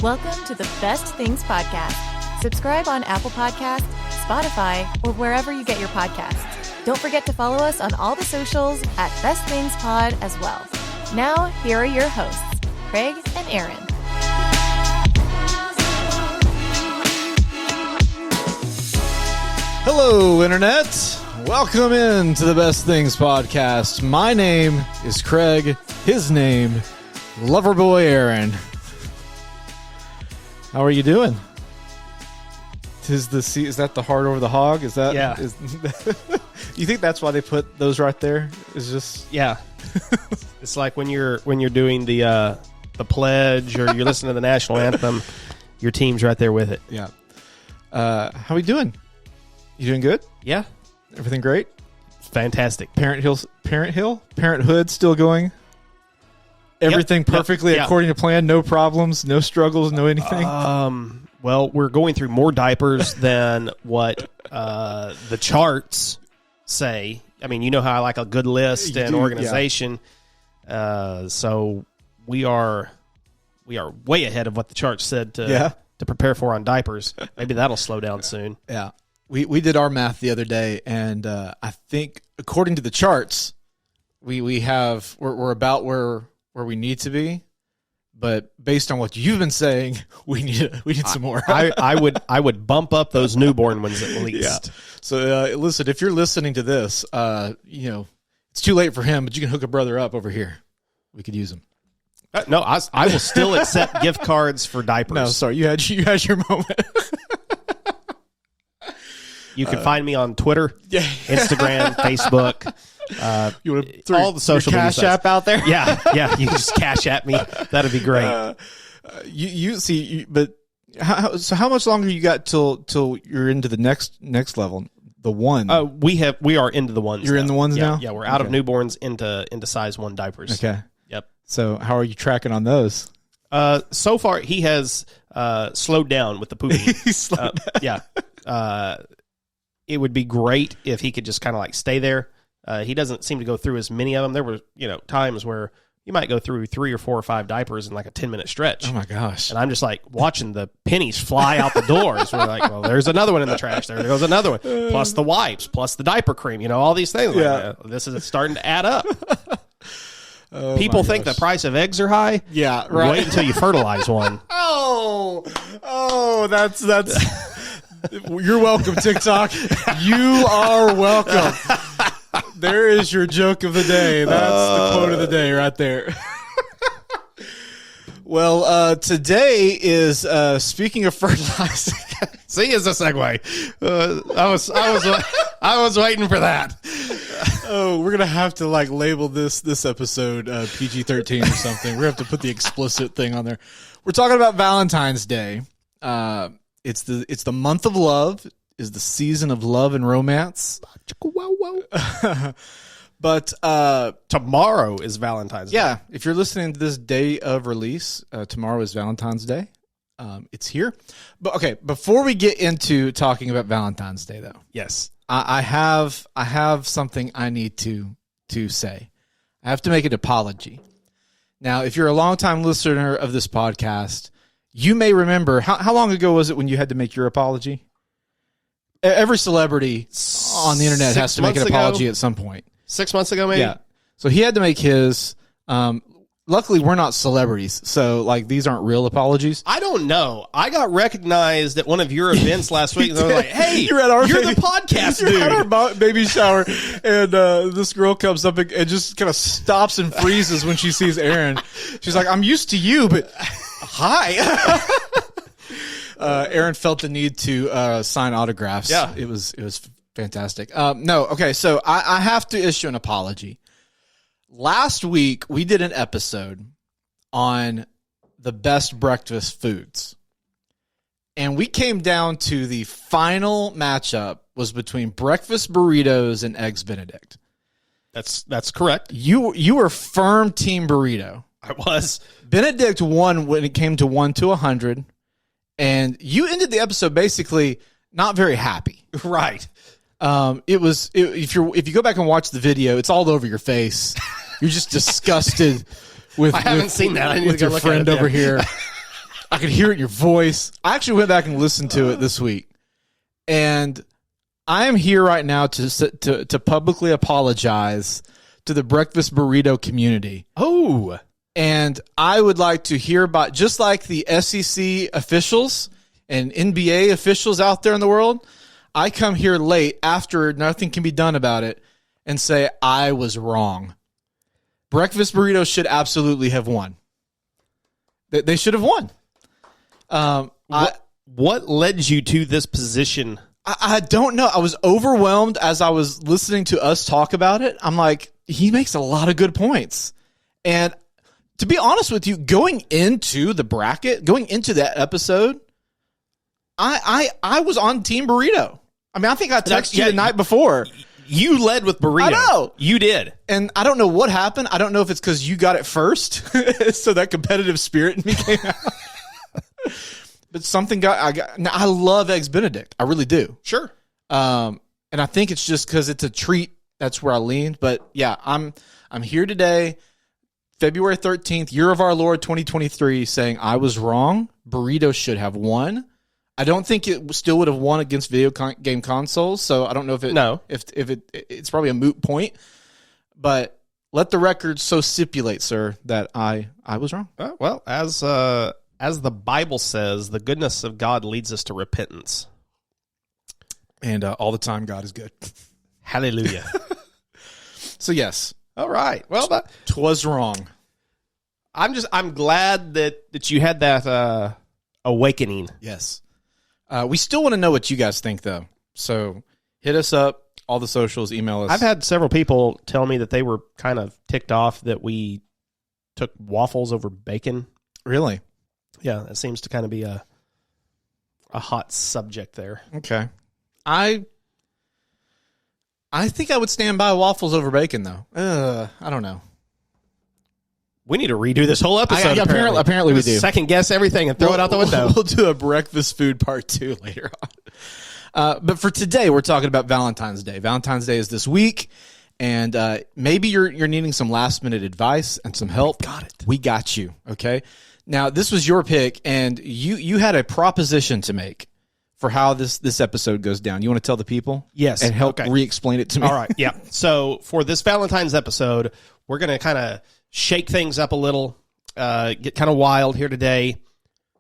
Welcome to the Best Things Podcast. Subscribe on Apple Podcasts, Spotify, or wherever you get your podcasts. Don't forget to follow us on all the socials at Best Things Pod as well. Now, here are your hosts, Craig and Aaron. Hello, Internet. Welcome in to the Best Things Podcast. My name is Craig. His name, Loverboy Aaron. How are you doing? Is that the heart over the hog? Is that? Yeah. You think that's why they put those right there? Is just It's like when you're doing the pledge or you're listening to the national anthem, your team's right there with it. yeah. How are we doing? You doing good? Yeah, Everything great? fantastic. Parenthood still going? Everything perfectly according to plan. No problems, no struggles, no anything. Well, we're going through more diapers than what the charts say. I mean, you know how I like a good list and organization. So we are way ahead of what the charts said to prepare for on diapers. Maybe that'll slow down soon. Yeah. We did our math the other day, and I think according to the charts, we're about where we need to be. But based on what you've been saying, we need some more. I would bump up those newborn ones at least. Yeah. So listen, if you're listening to this, it's too late for him, but you can hook a brother up over here. We could use him. No, I will still accept gift cards for diapers. No, sorry, you had your moment. You can find me on Twitter, Instagram, Facebook. You want to all the social media Cash App out there? Yeah. You can just cash at me. That'd be great. But how much longer you got till you're into the next level? The one. We are into the ones. You're now. in the ones now? Yeah, we're out of newborns into size 1 diapers. Okay. Yep. So how are you tracking on those? So far he has slowed down with the pooping. He slowed down. Yeah. It would be great if he could just kind of like stay there. He doesn't seem to go through as many of them. There were, times where you might go through 3 or 4 or 5 diapers in like a 10-minute stretch. Oh my gosh. And I'm just like watching the pennies fly out the doors. We're like, well, there's another one in the trash. There goes another one. Plus the wipes, plus the diaper cream, all these things. Yeah. This is starting to add up. Oh, People think the price of eggs are high. Yeah, right. Wait until you fertilize one. That's you're welcome, TikTok. You are welcome. There is your joke of the day. That's the quote of the day right there. Well, today is speaking of fertilizing. See, is a segue. I was waiting for that. Oh, we're gonna have to label this episode PG-13 or something. We're gonna have to put the explicit thing on there. We're talking about Valentine's Day. It's the month of love. Is the season of love and romance. But tomorrow is Valentine's Day. Yeah, if you're listening to this day of release, tomorrow is Valentine's Day. It's here. But okay, before we get into talking about Valentine's Day, though, yes, I have something I need to say. I have to make an apology. Now, if you're a longtime listener of this podcast, you may remember how long ago was it when you had to make your apology? Every celebrity on the internet has to make an apology at some point. 6 months ago, maybe? Yeah. So he had to make his. Luckily, we're not celebrities, so these aren't real apologies. I don't know. I got recognized at one of your events last week, and they were like, "Hey, you're the podcast dude." You're at our baby shower, and this girl comes up and just kind of stops and freezes when she sees Aaron. She's like, "I'm used to you, but hi." Aaron felt the need to sign autographs. Yeah. It was fantastic. Okay, so I have to issue an apology. Last week, we did an episode on the best breakfast foods. And we came down to the final matchup was between breakfast burritos and Eggs Benedict. That's correct. You were firm team burrito. I was. Benedict won when it came to 1 to 100. And you ended the episode basically not very happy. Right. If you go back and watch the video, it's all over your face. You're just disgusted with. I haven't seen that. I need with to go your look friend at it, over here. I could hear it in your voice. I actually went back and listened to it this week, and I am here right now to publicly apologize to the breakfast burrito community. Oh, and I would like to hear about, just like the SEC officials and NBA officials out there in the world, I come here late after nothing can be done about it and say I was wrong. Breakfast burritos should absolutely have won. They should have won. What led you to this position? I don't know. I was overwhelmed as I was listening to us talk about it. I'm like, he makes a lot of good points. And to be honest with you, going into the bracket, going into that episode, I was on Team Burrito. I mean, I think I texted you the night before. You led with burrito. I know. You did. And I don't know what happened. I don't know if it's because you got it first, so that competitive spirit in me came out. But something now, I love Eggs Benedict. I really do. Sure. And I think it's just because it's a treat. That's where I leaned. But yeah, I'm here today, February 13th, year of our Lord 2023, saying I was wrong. Burrito should have won. I don't think it still would have won against video game consoles. So I don't know if it. No. If it's probably a moot point. But let the record so stipulate, sir, that I was wrong. Well, as the Bible says, the goodness of God leads us to repentance. And all the time, God is good. Hallelujah. So yes. All right. Well, twas wrong. I'm glad that you had that awakening. Yes. We still want to know what you guys think, though. So hit us up, all the socials, email us. I've had several people tell me that they were kind of ticked off that we took waffles over bacon. Really? Yeah, that seems to kind of be a hot subject there. Okay. I think I would stand by waffles over bacon, though. I don't know. We need to redo this whole episode. Apparently we do. Second guess everything and throw it out the window. We'll do a breakfast food part 2 later on. But for today, we're talking about Valentine's Day. Valentine's Day is this week, and maybe you're needing some last minute advice and some help. Got it. We got you. Okay. Now this was your pick, and you had a proposition to make for how this episode goes down. You want to tell the people? Yes. And help re-explain it to me. All right. Yeah. So for this Valentine's episode, we're going to kind of shake things up a little, get kind of wild here today,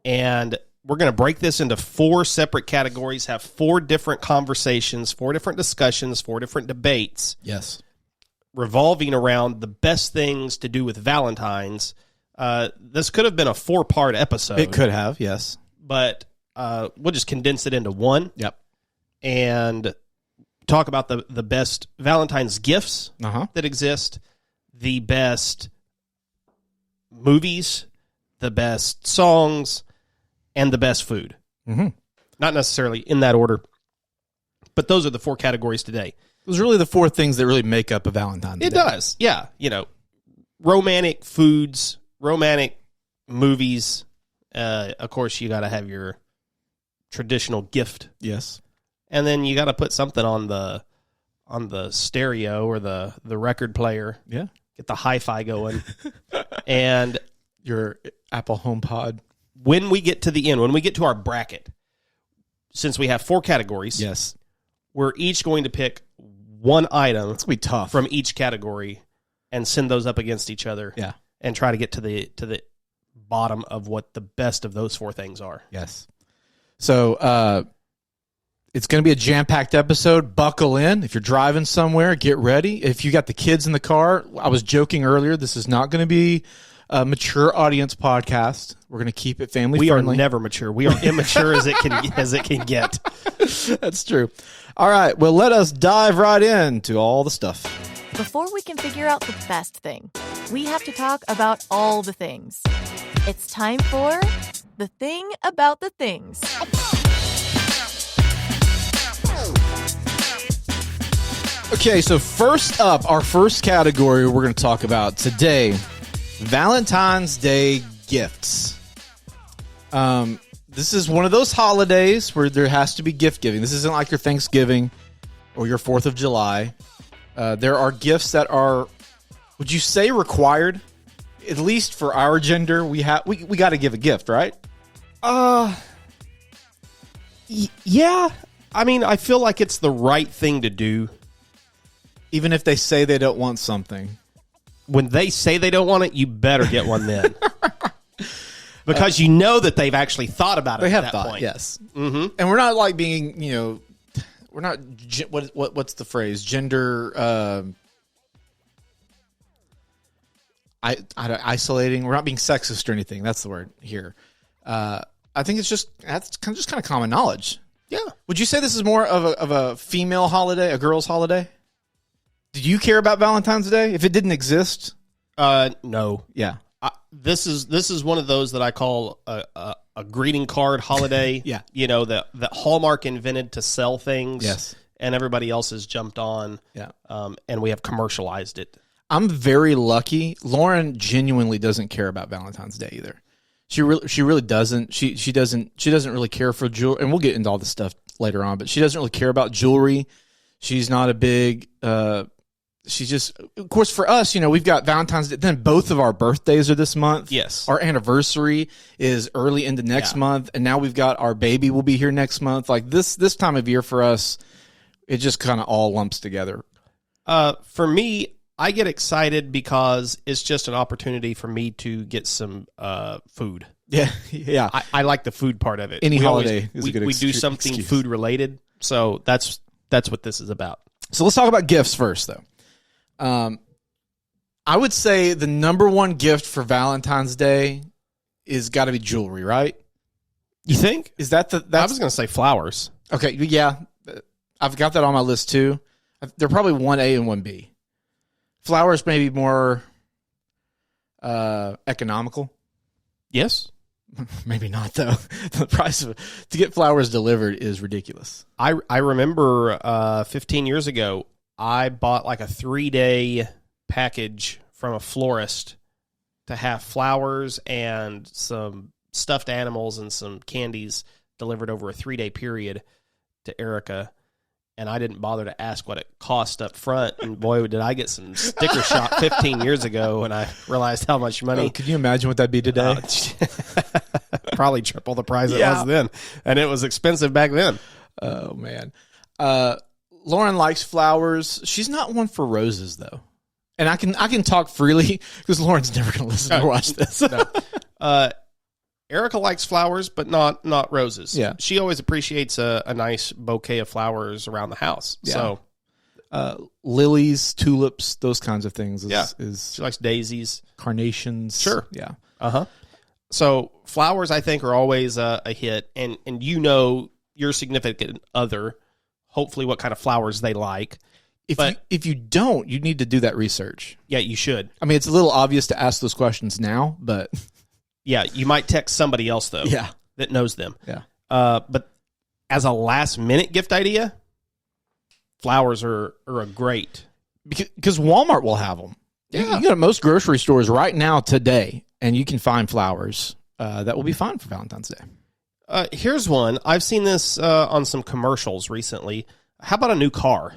and we're going to break this into 4 separate categories, have 4 different conversations, 4 different discussions, 4 different debates. Yes. Revolving around the best things to do with Valentine's. This could have been a 4-part episode. It could have, yes. But we'll just condense it into one. Yep. And talk about the best Valentine's gifts that exist, the best movies, the best songs, and the best food. Mm-hmm. Not necessarily in that order, but those are the 4 categories today. Those are really the 4 things that really make up a Valentine's Day. It does, yeah. You know, romantic foods, romantic movies. Of course, you got to have your traditional gift. Yes. And then you got to put something on the stereo or the record player. Yeah. Get the hi-fi going. And your Apple HomePod. When we get to the end, when we get to our bracket, since we have 4 categories, yes, we're each going to pick one item. It's gonna be tough from each category and send those up against each other. Yeah. And try to get to the bottom of what the best of those 4 things are. Yes. So it's going to be a jam-packed episode. Buckle in. If you're driving somewhere, get ready. If you got the kids in the car, I was joking earlier, this is not going to be a mature audience podcast. We're going to keep it family friendly. We are never mature. We are immature as it can get. That's true. All right. Well, let us dive right into all the stuff. Before we can figure out the best thing, we have to talk about all the things. It's time for The Thing About the Things. Okay, so first up, our first category we're going to talk about today, Valentine's Day gifts. This is one of those holidays where there has to be gift giving. This isn't like your Thanksgiving or your 4th of July. There are gifts that are, would you say, required? At least for our gender, we got to give a gift, right? Yeah. I mean, I feel like it's the right thing to do. Even if they say they don't want something. When they say they don't want it, you better get one then. Because you know that they've actually thought about it They at have that thought, point. yes. Mm-hmm. And we're not like being, we're not, what's the phrase? Gender, isolating. We're not being sexist or anything. That's the word here. I think that's kind of common knowledge. Yeah. Would you say this is more of a female holiday, a girl's holiday? Did you care about Valentine's Day if it didn't exist? No. Yeah. This is one of those that I call a greeting card holiday. Yeah. That Hallmark invented to sell things. Yes. And everybody else has jumped on. Yeah. And we have commercialized it. I'm very lucky. Lauren genuinely doesn't care about Valentine's Day either. She really doesn't. She doesn't really care for jewelry, and we'll get into all this stuff later on. But she doesn't really care about jewelry. She's not a big. She's just, of course, for us, we've got Valentine's Day. Then both of our birthdays are this month. Yes. Our anniversary is early into next month, and now we've got our baby will be here next month. Like this time of year for us, it just kind of all lumps together. For me, I get excited because it's just an opportunity for me to get some food. Yeah, yeah. I like the food part of it. Any holiday is a good we do something excuse. food related, so that's what this is about. So let's talk about gifts first, though. I would say the number one gift for Valentine's Day is got to be jewelry, right? You think? Is that I was going to say flowers. Okay, yeah. I've got that on my list, too. They're probably 1A and 1B. Flowers may be more economical. Yes. Maybe not, though. The price to get flowers delivered is ridiculous. I remember 15 years ago, I bought like a 3-day package from a florist to have flowers and some stuffed animals and some candies delivered over a 3-day period to Erica. And I didn't bother to ask what it cost up front. And boy, did I get some sticker shock 15 years ago when I realized how much money. Oh, can you imagine what that'd be today? Probably triple the price it was then. And it was expensive back then. Oh, man. Lauren likes flowers. She's not one for roses, though. And I can talk freely because Lauren's never going to listen or watch this. No. Erica likes flowers, but not roses. Yeah. She always appreciates a nice bouquet of flowers around the house. Yeah. So lilies, tulips, those kinds of things. She likes daisies. Carnations. Sure. Yeah. Uh-huh. So flowers, I think, are always a hit. And your significant other, hopefully what kind of flowers they like. If you don't, you need to do that research. Yeah, you should. I mean, it's a little obvious to ask those questions now, but... Yeah, you might text somebody else, though, that knows them. Yeah. But as a last-minute gift idea, flowers are a great... Because Walmart will have them. Yeah. You go to most grocery stores right now today, and you can find flowers that will be fine for Valentine's Day. Here's one. I've seen this on some commercials recently. How about a new car?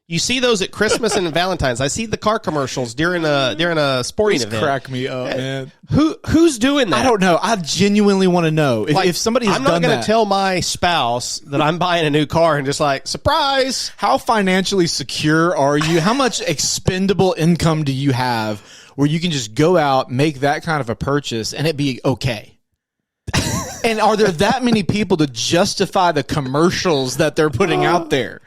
You see those at Christmas and Valentine's. I see the car commercials during a sporting event. Crack me up, man. Who's doing that? I don't know. I genuinely want to know if somebody has done that. I'm not going to tell my spouse that I'm buying a new car and just like, surprise. How financially secure are you? How much expendable income do you have where you can just go out, make that kind of a purchase, and it be okay? And are there that many people to justify the commercials that they're putting out there?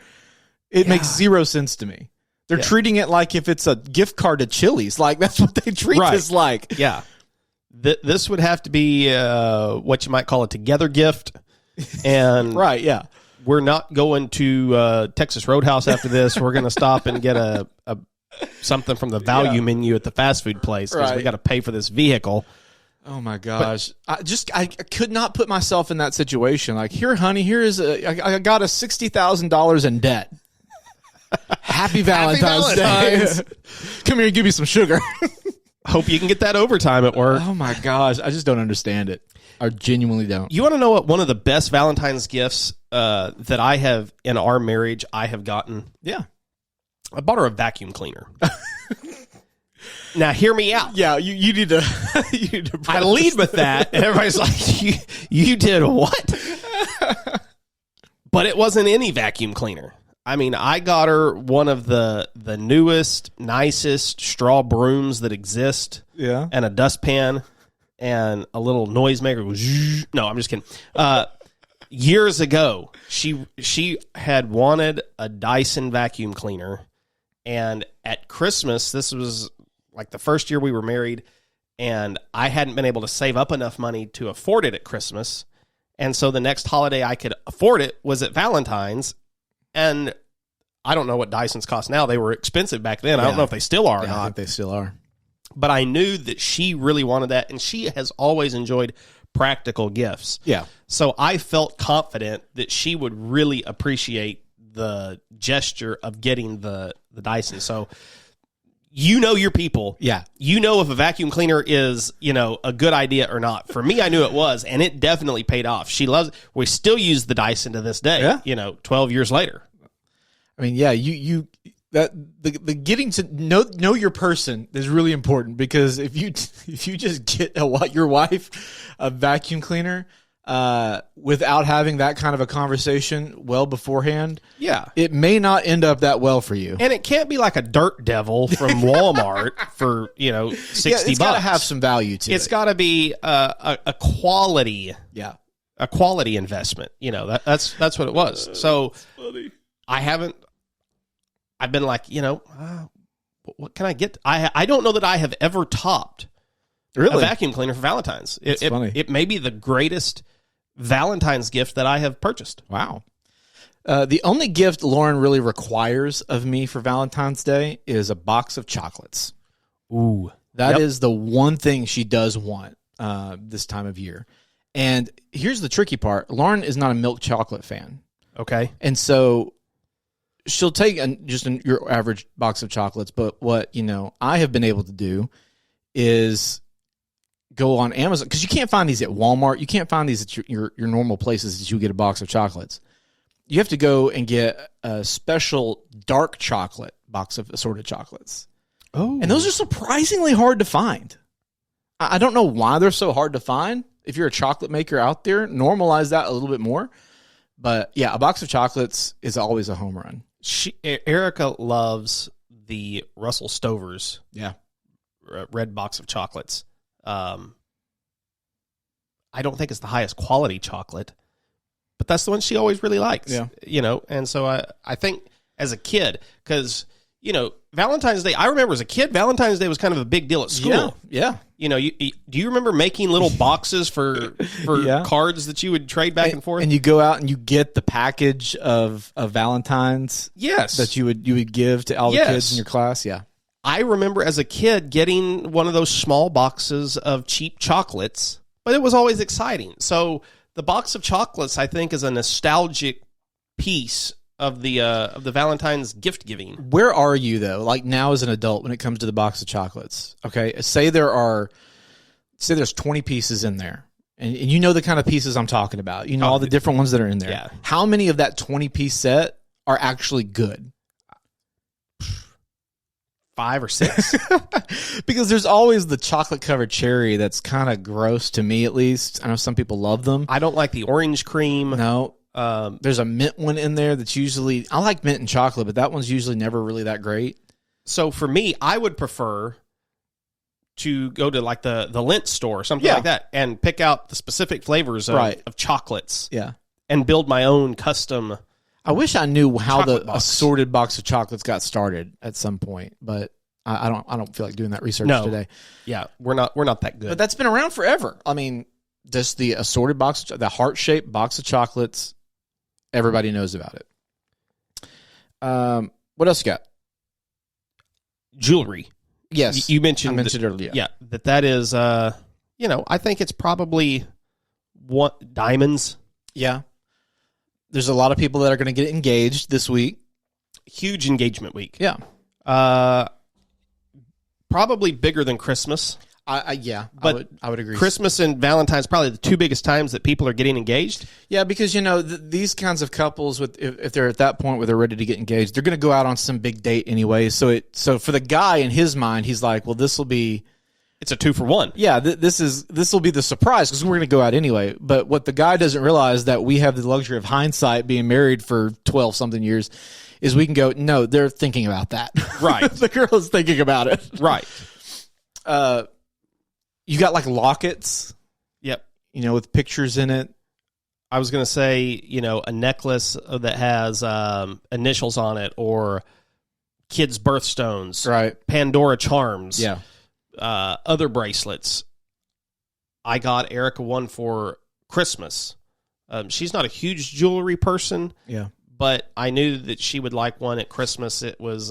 It makes zero sense to me. They're treating it like if it's a gift card to Chili's. Like, that's what they treat this like. Yeah. This would have to be what you might call a together gift. And right, yeah. We're not going to Texas Roadhouse after this. We're going to stop and get a something from the value menu at the fast food place because we got to pay for this vehicle. Oh my gosh! I could not put myself in that situation. Like, here, honey, I got a $60,000 in debt. Happy Valentine's Day! Come here and give me some sugar. Hope you can get that overtime at work. Oh my gosh! I just don't understand it. I genuinely don't. You want to know what one of the best Valentine's gifts that I have in our marriage I have gotten? Yeah, I bought her a vacuum cleaner. Now hear me out. Yeah, you need to. You need to I lead with that, and everybody's like, "You did what?" But it wasn't any vacuum cleaner. I mean, I got her one of the newest, nicest straw brooms that exist. Yeah. And a dustpan and a little noisemaker. No, I'm just kidding. Years ago, she had wanted a Dyson vacuum cleaner, and at Christmas, this was like the first year we were married, and I hadn't been able to save up enough money to afford it at Christmas, and so the next holiday I could afford it was at Valentine's, and I don't know what Dysons cost now. They were expensive back then. I don't know if they still are or Yeah, I not. think they still are. But I knew that she really wanted that, and she has always enjoyed practical gifts. Yeah. So I felt confident that she would really appreciate the gesture of getting the Dyson. So you know your people. Yeah. You know if a vacuum cleaner is, a good idea or not. For me, I knew it was, and it definitely paid off. She loves it. We still use the Dyson to this day, 12 years later. I mean, yeah, the getting to know your person is really important, because if you just get your wife a vacuum cleaner without having that kind of a conversation well beforehand, it may not end up that well for you. And it can't be like a dirt devil from Walmart for $60. It's got to have some value to it. It's got to be a quality, a quality investment. That's what it was. So I've been like, what can I get? I don't know that I have ever topped a vacuum cleaner for Valentine's. Funny. It may be the greatest Valentine's gift that I have purchased. Wow. The only gift Lauren really requires of me for Valentine's Day is a box of chocolates. Ooh. That is the one thing she does want this time of year. And here's the tricky part. Lauren is not a milk chocolate fan. Okay. And so she'll take your average box of chocolates, but what I have been able to do is go on Amazon, because you can't find these at Walmart. You can't find these at your normal places that you get a box of chocolates. You have to go and get a special dark chocolate box of assorted chocolates. Oh, and those are surprisingly hard to find. I don't know why they're so hard to find. If you're a chocolate maker out there, normalize that a little bit more. But yeah, a box of chocolates is always a home run. Erica loves the Russell Stover's red box of chocolates. I don't think it's the highest quality chocolate, but that's the one she always really likes. Yeah. And so I think as a kid, because Valentine's Day, I remember as a kid, Valentine's Day was kind of a big deal at school. Yeah. Do you remember making little boxes for cards that you would trade back and forth? And you go out and you get the package of Valentine's. Yes. That you would give to all the kids in your class. Yeah. I remember as a kid getting one of those small boxes of cheap chocolates, but it was always exciting. So the box of chocolates, I think, is a nostalgic piece of the Valentine's gift giving. Where are you though? Like now as an adult, when it comes to the box of chocolates, okay, say there's 20 pieces in there, and you know the kind of pieces I'm talking about. You know all the different ones that are in there. Yeah. How many of that 20-piece set are actually good? 5 or 6. Because there's always the chocolate covered cherry that's kind of gross to me, at least. I know some people love them. I don't like the orange cream. No. There's a mint one in there that's usually, I like mint and chocolate, but that one's usually never really that great. So for me, I would prefer to go to like the Lindt store or something like that and pick out the specific flavors of chocolates. Yeah. And build my own custom. I wish I knew how the box. assorted box of chocolates got started at some point, but I don't feel like doing that research today. Yeah, we're not that good. But that's been around forever. I mean, just the assorted box, the heart-shaped box of chocolates, everybody knows about it. What else you got? Jewelry. Yes. You mentioned it earlier. Yeah, that is, I think it's probably diamonds. Yeah. There's a lot of people that are going to get engaged this week. Huge engagement week. Yeah. Probably bigger than Christmas. But I would agree. Christmas and Valentine's probably the two biggest times that people are getting engaged. Yeah, because these kinds of couples, if they're at that point where they're ready to get engaged, they're going to go out on some big date anyway. So for the guy in his mind, he's like, well, this will be. It's a 2-for-1. Yeah, this will be the surprise because we're going to go out anyway. But what the guy doesn't realize that we have the luxury of hindsight, being married for 12 something years, is we can go, no, they're thinking about that. Right. The girl is thinking about it. Right. You got like lockets. Yep. With pictures in it. I was going to say, a necklace that has initials on it, or kids' birthstones. Right. Pandora charms. Yeah. Other bracelets. I got Erica one for Christmas. She's not a huge jewelry person. Yeah. But I knew that she would like one at Christmas. It was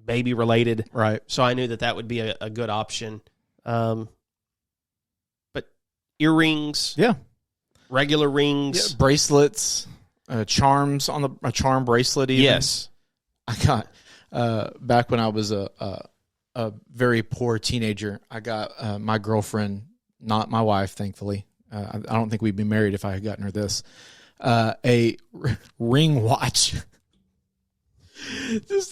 baby related. Right. So I knew that would be a good option. But earrings. Yeah. Regular rings. Yeah, bracelets. Charms on a charm bracelet even. Yes. I got back when I was a very poor teenager, I got my girlfriend, not my wife, thankfully. I don't think we'd be married if I had gotten her this. A ring watch. This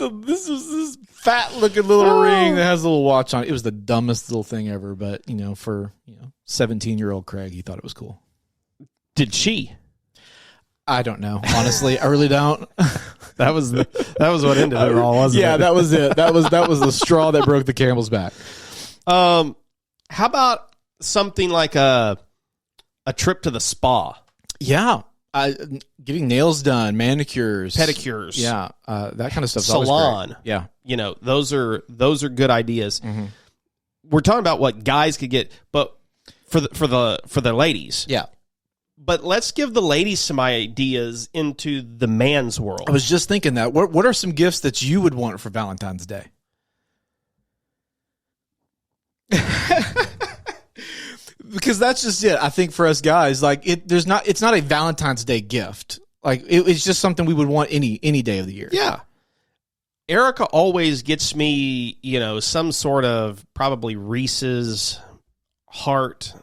fat looking little ring that has a little watch on it. It was the dumbest little thing ever, but for 17-year-old Craig, he thought it was cool. Did she? I don't know. Honestly, I really don't. That was what ended it all, wasn't it? Yeah, that was it. That was the straw that broke the camel's back. How about something like a trip to the spa? Yeah. Getting nails done, manicures, pedicures. Yeah. That kind of stuff. Salon. Yeah. Those are good ideas. Mm-hmm. We're talking about what guys could get, but for the ladies. Yeah. But let's give the ladies some ideas into the man's world. I was just thinking that. What are some gifts that you would want for Valentine's Day? Because that's just it. I think for us guys, like it's not a Valentine's Day gift. Like it's just something we would want any day of the year. Yeah. Erica always gets me, some sort of probably Reese's heart,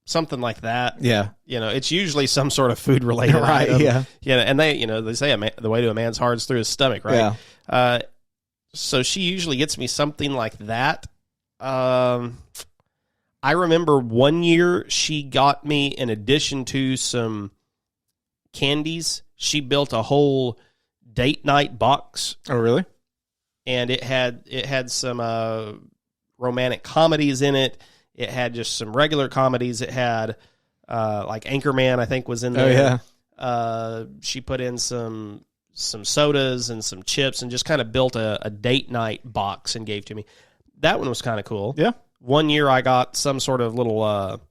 something like that. Yeah. It's usually some sort of food related right, item. Yeah. And they say the way to a man's heart is through his stomach, right? Yeah. So she usually gets me something like that. I remember one year she got me, in addition to some candies, she built a whole date night box. Oh, really? And it had some romantic comedies in it. It had just some regular comedies. It had like Anchorman, I think, was in there. Oh, yeah. She put in some sodas and some chips and just kind of built a date night box and gave to me. That one was kind of cool. Yeah. One year I got some sort of little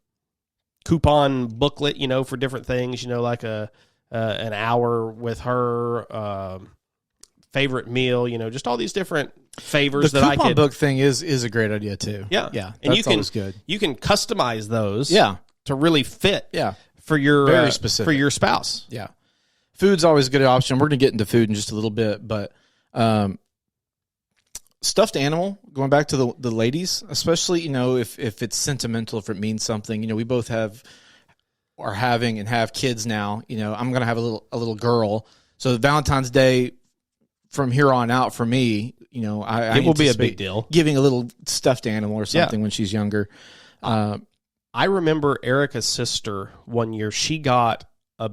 coupon booklet, for different things, like an hour with her, favorite meal, just all these different favors that I could. The coupon book thing is a great idea too. Yeah. Yeah. And always good. You can customize those. Yeah. To really fit. Yeah. For your very specific for your spouse. Yeah. Food's always a good option. We're going to get into food in just a little bit, but stuffed animal, going back to the ladies, especially, if it's sentimental, if it means something, we both have kids now. I'm going to have a little girl. So Valentine's Day from here on out for me, it will be a big deal. Giving a little stuffed animal or something when she's younger. I remember Erica's sister one year, she got a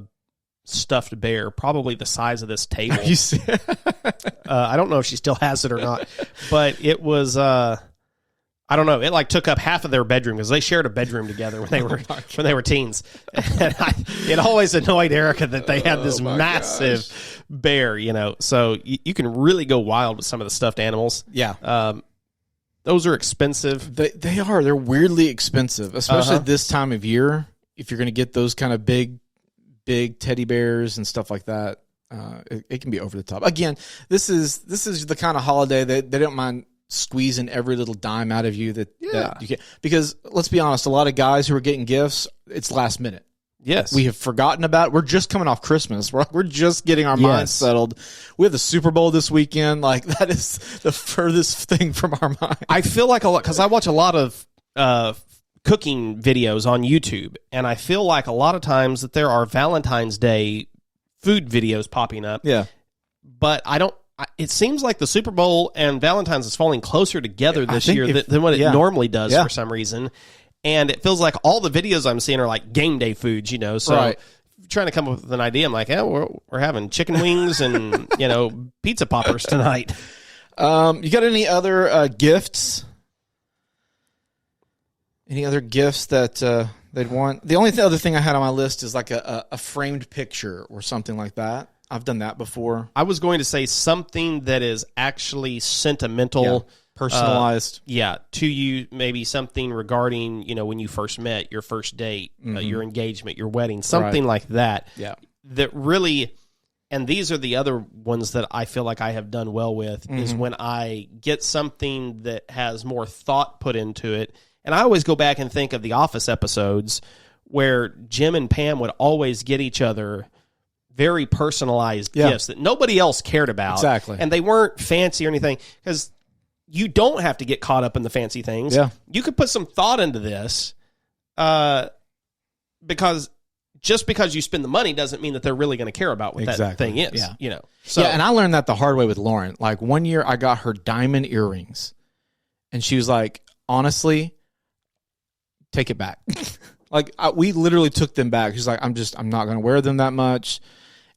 stuffed bear, probably the size of this table. I don't know if she still has it or not, but it was, I don't know. It took up half of their bedroom because they shared a bedroom together when they were teens. And it always annoyed Erica that they had this massive bear, So you can really go wild with some of the stuffed animals. Yeah. Those are expensive. They are. They're weirdly expensive, especially this time of year. If you're going to get those kind of big teddy bears and stuff like that, it can be over the top. Again, this is the kind of holiday that they don't mind squeezing every little dime out of you that you get. Because let's be honest, a lot of guys who are getting gifts, it's last minute. Yes. We have forgotten about it. We're just coming off Christmas. We're just getting our minds settled. We have the Super Bowl this weekend. Like, that is the furthest thing from our mind. I feel like a lot, because I watch a lot of cooking videos on YouTube, and I feel like a lot of times that there are Valentine's Day food videos popping up. Yeah. But it seems like the Super Bowl and Valentine's is falling closer together this year than what it normally does for some reason. And it feels like all the videos I'm seeing are like game day foods, So trying to come up with an idea, I'm like, we're having chicken wings and, pizza poppers tonight. You got any other gifts? Any other gifts that they'd want? The only other thing I had on my list is like a framed picture or something like that. I've done that before. I was going to say something that is actually sentimental. Personalized. To you, maybe something regarding, when you first met, your first date, your engagement, your wedding, something like that. Yeah. That really, and these are the other ones that I feel like I have done well with, is when I get something that has more thought put into it. And I always go back and think of the Office episodes where Jim and Pam would always get each other very personalized gifts that nobody else cared about. Exactly. And they weren't fancy or anything, because you don't have to get caught up in the fancy things. Yeah. You could put some thought into this, because just because you spend the money doesn't mean that they're really going to care about what that thing is. Yeah. So, and I learned that the hard way with Lauren. Like, one year I got her diamond earrings, and she was like, honestly, take it back. We literally took them back. She's like, I'm not going to wear them that much.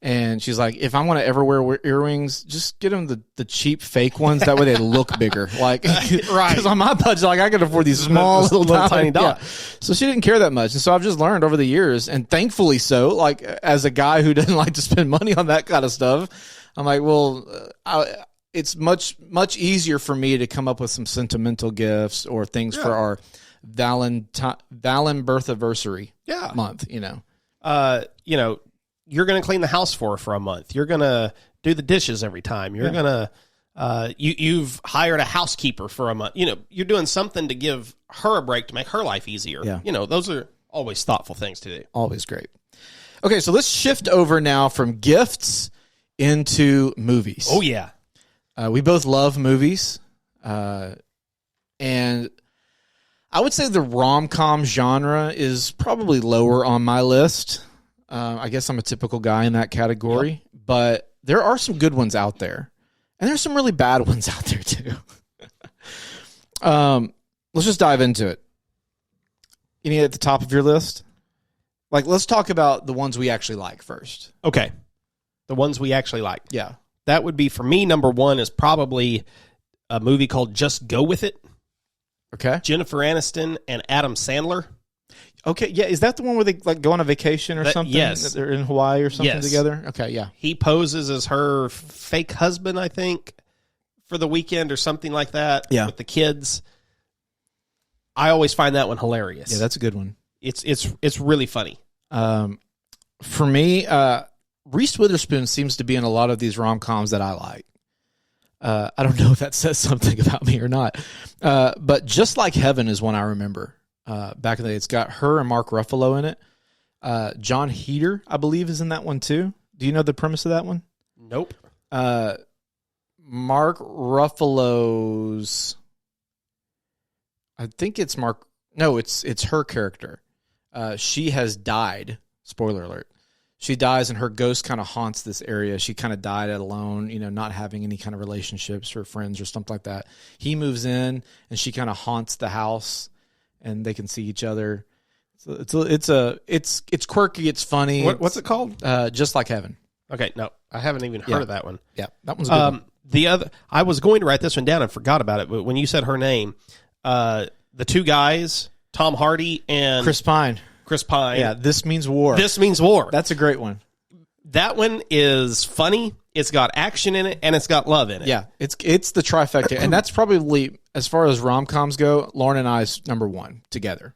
And she's like, if I want to ever wear earrings, just get them the cheap fake ones. That way they look bigger. Like, right. Because on my budget, like, I can afford these small little tiny dots. Yeah. So she didn't care that much. And so I've just learned over the years, and thankfully so, like, as a guy who doesn't like to spend money on that kind of stuff, I'm like, well, it's much, much easier for me to come up with some sentimental gifts or things for our Valentine birthiversary month, you're going to clean the house for her for a month. You're going to do the dishes every time. You're going to, you've hired a housekeeper for a month. You're doing something to give her a break to make her life easier. Yeah. Those are always thoughtful things to do. Always great. Okay, so let's shift over now from gifts into movies. Oh, yeah. We both love movies. And I would say the rom-com genre is probably lower on my list. I guess I'm a typical guy in that category, but there are some good ones out there, and there's some really bad ones out there too. Let's just dive into it. Any at the top of your list? Like, let's talk about the ones we actually like first. Okay. The ones we actually like. Yeah. That would be, for me, number one is probably a movie called Just Go With It. Okay. Jennifer Aniston and Adam Sandler. Okay, yeah, is that the one where they like go on a vacation or something? Yes. They're in Hawaii or something together? Okay, yeah. He poses as her fake husband, I think, for the weekend or something like that with the kids. I always find that one hilarious. Yeah, that's a good one. It's really funny. For me, Reese Witherspoon seems to be in a lot of these rom-coms that I like. I don't know if that says something about me or not. But Just Like Heaven is one I remember. Back in the day, it's got her and Mark Ruffalo in it. John Heder, I believe, is in that one too. Do you know the premise of that one? Nope. Mark Ruffalo's, I think it's Mark. No, it's her character. She has died. Spoiler alert. She dies, and her ghost kind of haunts this area. She kind of died alone, not having any kind of relationships or friends or something like that. He moves in, and she kind of haunts the house, and they can see each other. So it's quirky. It's funny. What's it called? Just Like Heaven. Okay, no, I haven't even heard of that one. Yeah, that one's a good one. The other, I was going to write this one down and forgot about it, but when you said her name, the two guys, Tom Hardy and Chris Pine. Yeah, This Means War. This Means War. That's a great one. That one is funny. It's got action in it, and it's got love in it. Yeah, it's the trifecta, and that's probably, as far as rom-coms go, Lauren and I's number one together,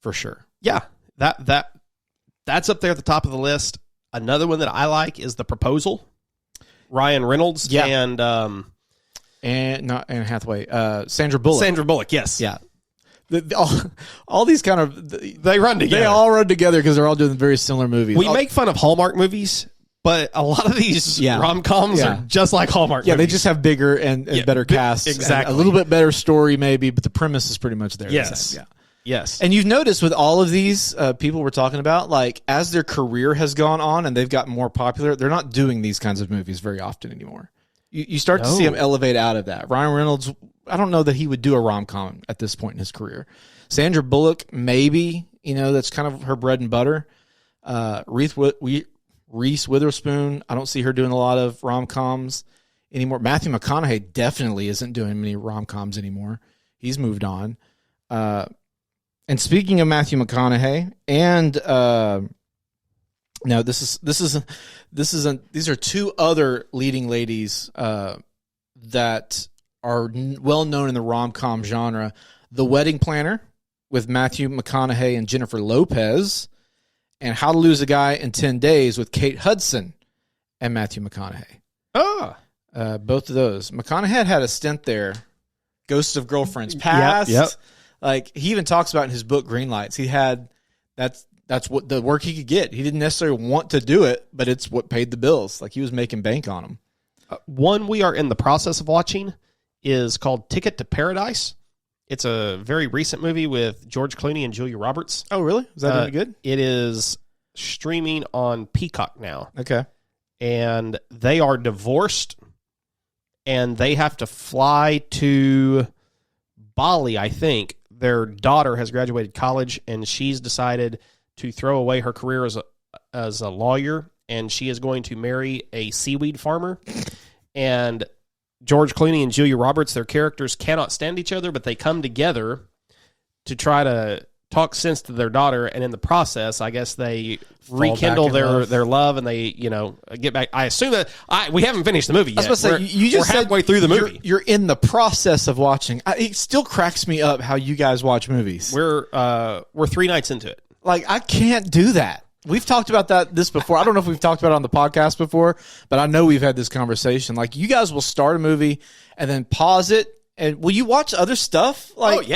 for sure. Yeah, that's up there at the top of the list. Another one that I like is The Proposal. Ryan Reynolds and Hathaway, Sandra Bullock. Sandra Bullock, yes. Yeah. all these kind of they run together. They all run together because they're all doing very similar movies. We make fun of Hallmark movies, but a lot of these rom-coms are just like Hallmark movies. They just have bigger and better casts. Exactly. A little bit better story maybe, but the premise is pretty much there. Yes. Yeah. Yes. And you've noticed with all of these people we're talking about, like as their career has gone on and they've gotten more popular, they're not doing these kinds of movies very often anymore. You start to see them elevate out of that. Ryan Reynolds, I don't know that he would do a rom-com at this point in his career. Sandra Bullock, maybe, that's kind of her bread and butter. Reese Witherspoon, I don't see her doing a lot of rom-coms anymore. Matthew McConaughey definitely isn't doing many rom-coms anymore. He's moved on. And speaking of Matthew McConaughey, and no, these are two other leading ladies that are well known in the rom-com genre. The Wedding Planner with Matthew McConaughey and Jennifer Lopez, and How to Lose a Guy in 10 Days with Kate Hudson and Matthew McConaughey. Both of those. McConaughey had a stint there. Ghosts of Girlfriends Past. Yep. Like he even talks about in his book Green Lights. He had that's what the work he could get. He didn't necessarily want to do it, but it's what paid the bills. Like he was making bank on them. One we are in the process of watching is called Ticket to Paradise. It's a very recent movie with George Clooney and Julia Roberts. Oh, really? Is that any good? It is streaming on Peacock now. Okay. And they are divorced, and they have to fly to Bali, I think. Their daughter has graduated college, and she's decided to throw away her career as a lawyer, and she is going to marry a seaweed farmer. And George Clooney and Julia Roberts, their characters cannot stand each other, but they come together to try to talk sense to their daughter, and in the process, I guess they rekindle their love, and they get back. I assume that we haven't finished the movie yet. I was supposed to say, you just we're halfway through the movie. You're in the process of watching. It still cracks me up how you guys watch movies. We're 3 nights into it. Like I can't do that. We've talked about this before. I don't know if we've talked about it on the podcast before, but I know we've had this conversation. Like you guys will start a movie and then pause it, and will you watch other stuff? Like,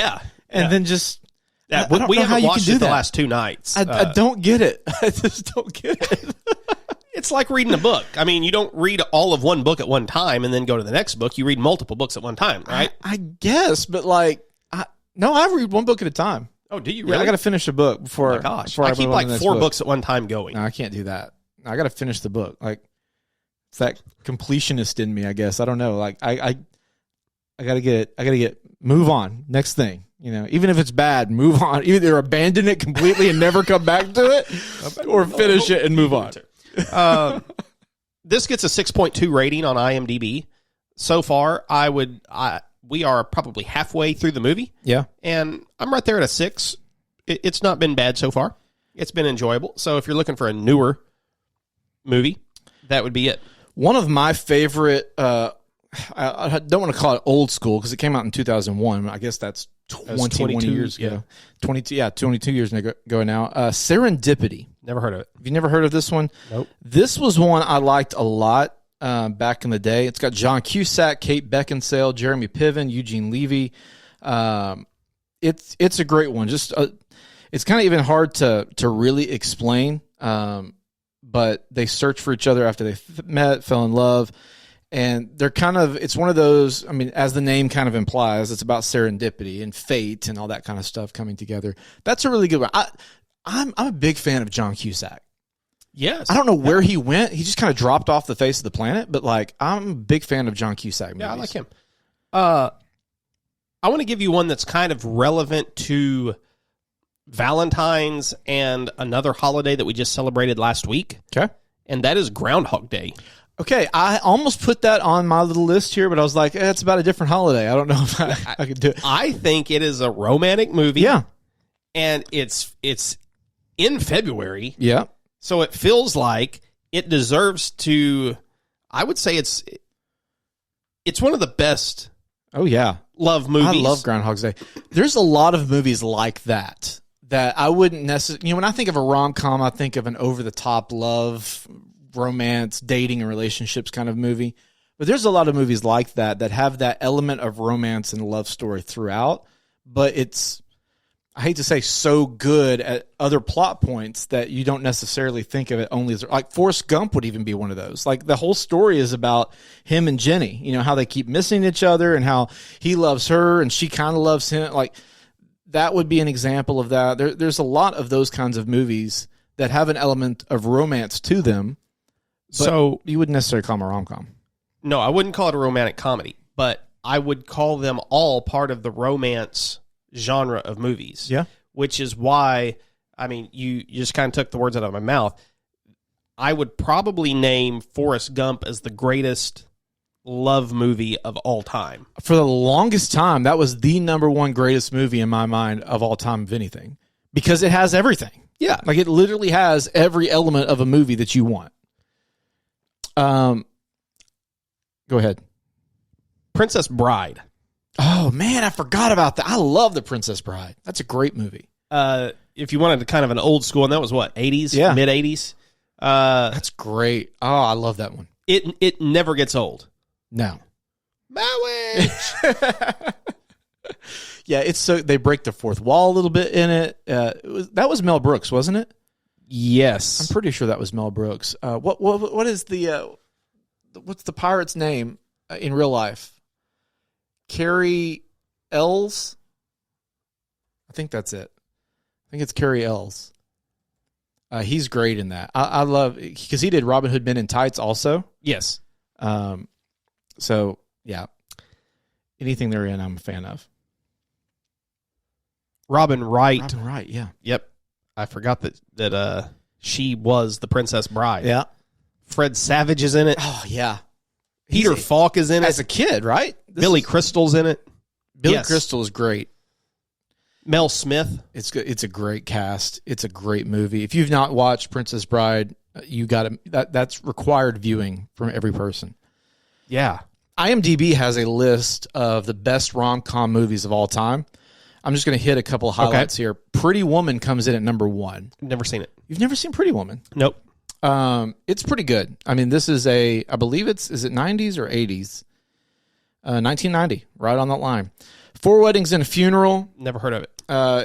and then just. Yeah, I don't we know how haven't you watched can do it the that. last 2 nights. I don't get it. I just don't get it. It's like reading a book. I mean, you don't read all of one book at one time and then go to the next book. You read multiple books at one time, right? I guess, but I read one book at a time. Oh, do you really? Yeah, I got to finish a book before. Oh my gosh, before I keep like 4 book. books at one time going. No, I can't do that. I got to finish the book. Like it's that completionist in me, I guess. I don't know. Like I got to get it. I got to move on. Next thing. Even if it's bad, move on. Either abandon it completely and never come back to it, or finish it and move on. This gets a 6.2 rating on IMDb. So far, we are probably halfway through the movie. Yeah. And I'm right there at a 6. It's not been bad so far. It's been enjoyable. So if you're looking for a newer movie, that would be it. One of my favorite, I don't want to call it old school because it came out in 2001. I guess that's 21 years ago. 22 years ago now. Serendipity. Never heard of it. Have you never heard of this one? Nope. This was one I liked a lot back in the day. It's got John Cusack, Kate Beckinsale, Jeremy Piven, Eugene Levy. It's a great one. Just it's kind of even hard to really explain. But they search for each other after they met, fell in love. And they're it's one of those, I mean, as the name kind of implies, it's about serendipity and fate and all that kind of stuff coming together. That's a really good one. I'm a big fan of John Cusack. Yes. I don't know where he went. He just kind of dropped off the face of the planet, but I'm a big fan of John Cusack movies. Yeah, I like him. I want to give you one that's kind of relevant to Valentine's and another holiday that we just celebrated last week. Okay. And that is Groundhog Day. Okay, I almost put that on my little list here, but I was like, it's about a different holiday. I don't know if I could do it. I think it is a romantic movie. Yeah. And it's in February. Yeah. So it feels like it deserves to, I would say it's one of the best love movies. I love Groundhog's Day. There's a lot of movies like that I wouldn't necessarily, when I think of a rom-com, I think of an over-the-top love, romance, dating, and relationships kind of movie. But there's a lot of movies like that have that element of romance and love story throughout. But it's I hate to say, so good at other plot points that you don't necessarily think of it only as like Forrest Gump would even be one of those. Like the whole story is about him and Jenny, you know, how they keep missing each other and how he loves her and she kind of loves him. Like that would be an example of that. There's a lot of those kinds of movies that have an element of romance to them. So you wouldn't necessarily call them a rom-com. No, I wouldn't call it a romantic comedy, but I would call them all part of the romance genre of movies. Yeah. Which is why, I mean, you just kind of took the words out of my mouth. I would probably name Forrest Gump as the greatest love movie of all time. For the longest time, that was the number one greatest movie in my mind of all time of anything. Because it has everything. Yeah. Like it literally has every element of a movie that you want. Go ahead. Princess Bride. Oh, man, I forgot about that. I love The Princess Bride. That's a great movie. If you wanted kind of an old school, and that was what, 80s? Yeah. Mid-80s? That's great. Oh, I love that one. It never gets old. No. Marriage! Yeah, it's so they break the fourth wall a little bit in it. That was Mel Brooks, wasn't it? Yes. I'm pretty sure that was Mel Brooks. What is what's the pirate's name in real life? Carrie Ells? I think that's it. I think it's Carrie Ells. He's great in that. I love because he did Robin Hood Men in Tights also. Yes. So yeah, anything they're in, I'm a fan of. Robin Wright. Robin Wright, yeah. Yep. I forgot that she was the Princess Bride. Yeah. Fred Savage is in it. Oh yeah. Peter Falk is in it. As a kid, right? Billy Crystal's in it. Billy Yes. Crystal is great. Mel Smith. It's good. It's a great cast. It's a great movie. If you've not watched Princess Bride, you got to. That's required viewing from every person. Yeah. IMDb has a list of the best rom-com movies of all time. I'm just going to hit a couple of highlights here. Pretty Woman comes in at number 1. Never seen it. You've never seen Pretty Woman? Nope. It's pretty good. I mean, this is I believe is it 90s or 80s? 1990, right on that line. 4 Weddings and a Funeral. Never heard of it.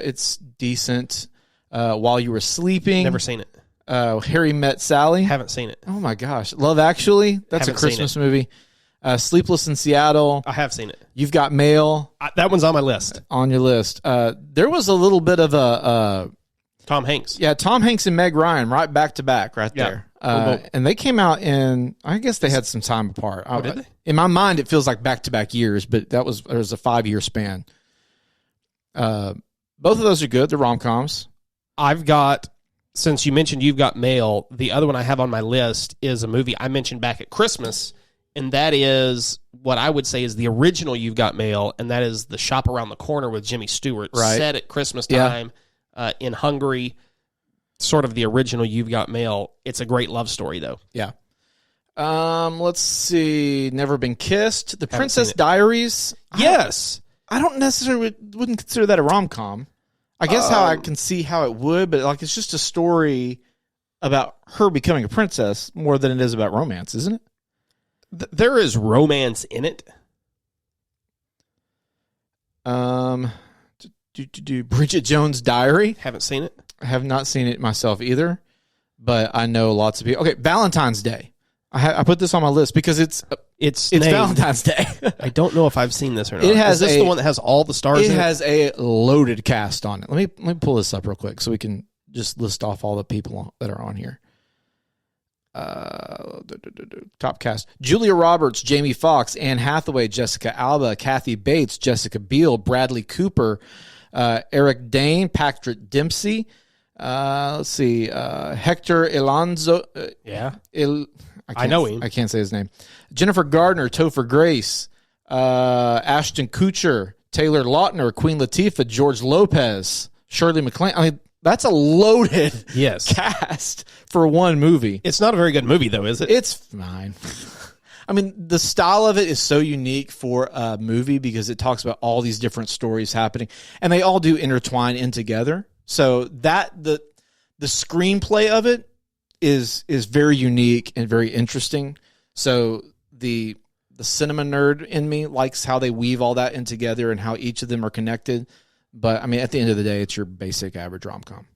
It's decent. While You Were Sleeping. Never seen it. Harry Met Sally. Haven't seen it. Oh my gosh. Love Actually. That's Haven't a Christmas movie. Sleepless in Seattle. I have seen it. You've Got Mail. That one's on my list. On your list. There was a little bit of a Tom Hanks. yeah, Tom Hanks and Meg Ryan right back to back right Yeah. there. And they came out in, I guess they had some time apart. did they? In my mind, it feels like back to back years, but there was a 5-year span. Both of those are good. They're rom-coms. I've got, since you mentioned You've Got Mail, the other one I have on my list is a movie I mentioned back at Christmas, and that is what I would say is the original You've Got Mail, and that is The Shop Around the Corner with Jimmy Stewart, Right. set at Christmas time in Hungary, sort of the original You've Got Mail. It's a great love story, though. Yeah. Let's see. Never Been Kissed. The Haven't Princess seen it. Diaries. Yes. I don't necessarily wouldn't consider that a rom-com. I guess how I can see how it would, but like it's just a story about her becoming a princess more than it is about romance, isn't it? There is romance in it. Bridget Jones' Diary. Haven't seen it. I have not seen it myself either, but I know lots of people. Okay, Valentine's Day. I put this on my list because it's named- Valentine's Day. I don't know if I've seen this or not. It has is this the one that has all the stars in It it? has a loaded cast on it. Let me pull this up real quick so we can just list off all the people that are on here. Top cast: Julia Roberts, Jamie Foxx, Anne Hathaway, Jessica Alba, Kathy Bates, Jessica Biel, Bradley Cooper, Eric Dane, Patrick Dempsey. Let's see, Hector Alonso. Yeah. I know him. I can't say his name. Jennifer Gardner, Topher Grace, Ashton Kutcher, Taylor Lautner, Queen Latifah, George Lopez, Shirley MacLaine. I mean, that's a loaded cast for one movie. It's not a very good movie, though, is it? It's fine. I mean, the style of it is so unique for a movie because it talks about all these different stories happening, and they all do intertwine in together. So that the screenplay of it is very unique and very interesting. So the cinema nerd in me likes how they weave all that in together and how each of them are connected. But I mean, at the end of the day, it's your basic average rom-com.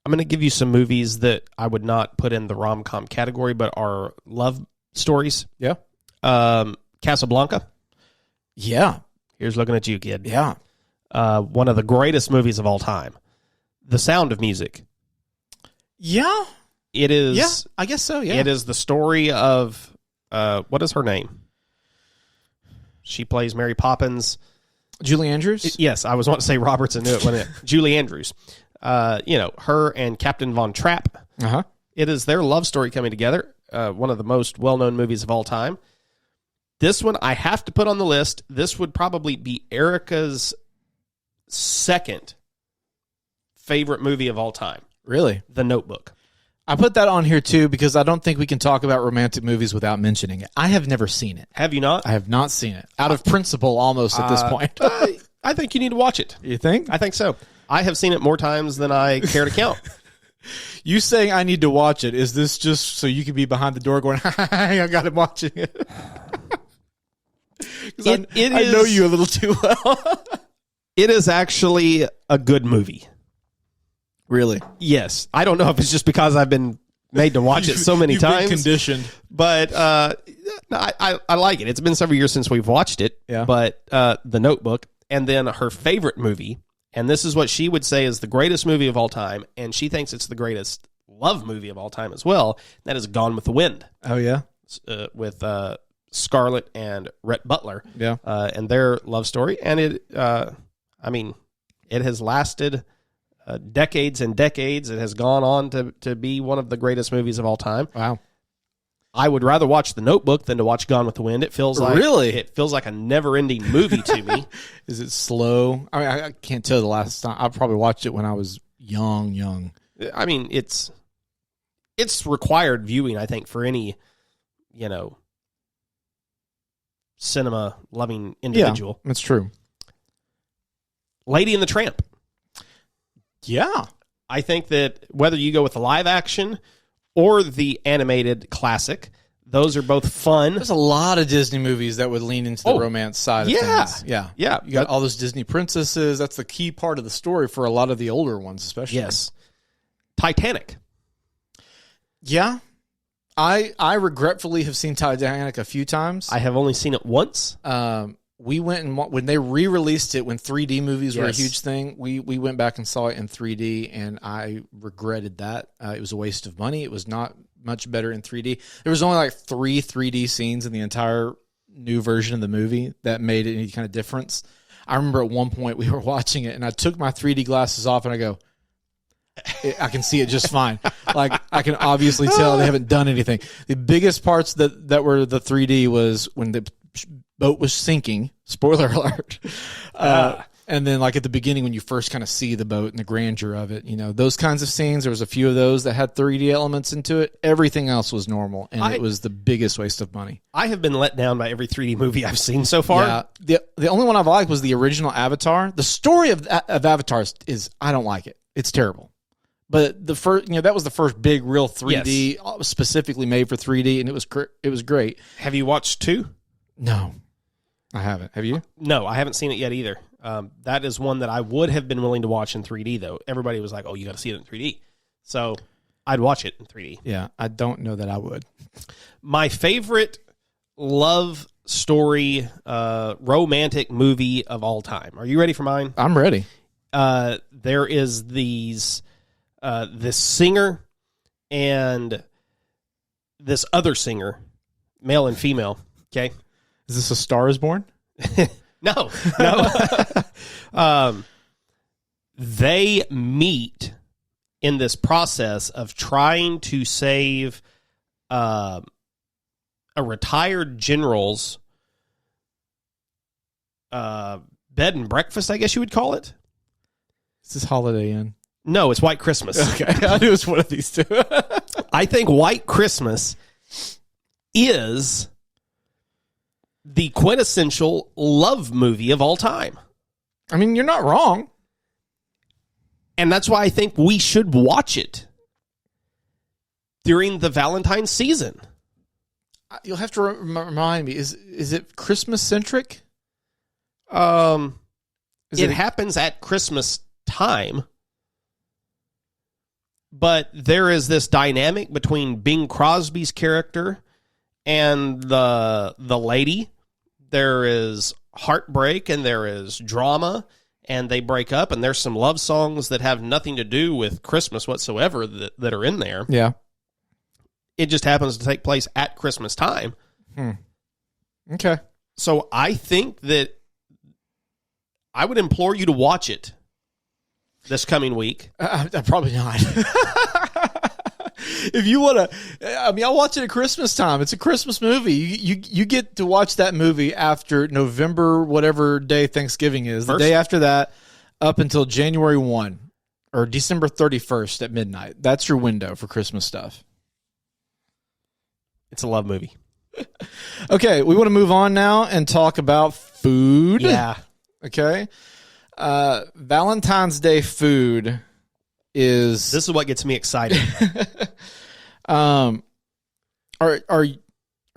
I'm going to give you some movies that I would not put in the rom-com category, but are love stories. Yeah. Casablanca. Yeah. Here's looking at you, kid. Yeah. One of the greatest movies of all time. The Sound of Music. Yeah. It is. Yeah, I guess so, yeah. It is the story of, what is her name? She plays Mary Poppins. Julie Andrews? Yes, I was wanting to say Roberts and knew it when it. Julie Andrews. Her and Captain Von Trapp. Uh-huh. It is their love story coming together. One of the most well-known movies of all time. This one I have to put on the list. This would probably be Erica's second favorite movie of all time. Really? The Notebook. I put that on here too because I don't think we can talk about romantic movies without mentioning it. I have never seen it. Have you not? I have not seen it. Out of principle almost at this point. I think you need to watch it. You think? I think so. I have seen it more times than I care to count. You saying I need to watch it, is this just so you can be behind the door going, I got him watching it? I know you a little too well. It is actually a good movie. Really? Yes. I don't know if it's just because I've been made to watch it so many times. Been conditioned. But I like it. It's been several years since we've watched it. Yeah. But The Notebook, and then her favorite movie, and this is what she would say is the greatest movie of all time, and she thinks it's the greatest love movie of all time as well. That is Gone with the Wind. Oh, yeah? With Scarlett and Rhett Butler. Yeah. And their love story. And it has lasted decades and decades. It has gone on to be one of the greatest movies of all time. Wow. I would rather watch The Notebook than to watch Gone with the Wind. It feels like it feels like a never-ending movie to me. Is it slow? I mean, I can't tell the last time. I probably watched it when I was young. I mean, it's required viewing, I think, for any, cinema-loving individual. Yeah, that's true. Lady and the Tramp. Yeah. I think that whether you go with the live action or the animated classic, those are both fun. There's a lot of Disney movies that would lean into the romance side of things. Yeah. Yeah. You got all those Disney princesses. That's the key part of the story for a lot of the older ones, especially. Yes. Titanic. Yeah. I regretfully have seen Titanic a few times. I have only seen it once. We went and when they re-released it, when 3D movies were a Yes. huge thing, we went back and saw it in 3D, and I regretted that. It was a waste of money. It was not much better in 3D. There was only like 3 3D scenes in the entire new version of the movie that made any kind of difference. I remember at one point we were watching it, and I took my 3D glasses off, and I go, I can see it just fine. Like, I can obviously tell they haven't done anything. The biggest parts that were the 3D was when the boat was sinking. Spoiler alert. And then, like, at the beginning when you first kind of see the boat and the grandeur of it, those kinds of scenes, there was a few of those that had 3D elements into it. Everything else was normal, and it was the biggest waste of money. I have been let down by every 3D movie I've seen so far. Yeah. The only one I've liked was the original Avatar. The story of Avatar is I don't like it. It's terrible. But the first, that was the first big real 3D specifically made for 3D, and it was great. Have you watched 2? No, I haven't. Have you? No, I haven't seen it yet either. That is one that I would have been willing to watch in 3D, though. Everybody was like, oh, you got to see it in 3D. So I'd watch it in 3D. Yeah, I don't know that I would. My favorite love story, romantic movie of all time. Are you ready for mine? I'm ready. There is this singer and this other singer, male and female. Okay. Is this A Star Is Born? No. They meet in this process of trying to save a retired general's bed and breakfast, I guess you would call it. Is this Holiday Inn? No, it's White Christmas. Okay, I knew it was one of these two. I think White Christmas is the quintessential love movie of all time. I mean, you're not wrong. And that's why I think we should watch it during the Valentine season. You'll have to remind me. Is it Christmas centric? Is It happens at Christmas time, but there is this dynamic between Bing Crosby's character and the lady. There is heartbreak and there is drama, and they break up, and there's some love songs that have nothing to do with Christmas whatsoever that are in there. Yeah. It just happens to take place at Christmas time. Okay. So I think that I would implore you to watch it this coming week. Probably not. If you want to, I mean, I'll watch it at Christmas time. It's a Christmas movie. You get to watch that movie after November, whatever day Thanksgiving is. The day after that, up until January 1 or December 31st at midnight. That's your window for Christmas stuff. It's a love movie. Okay, we want to move on now and talk about food. Yeah. Okay. Valentine's Day food is... This is what gets me excited. Are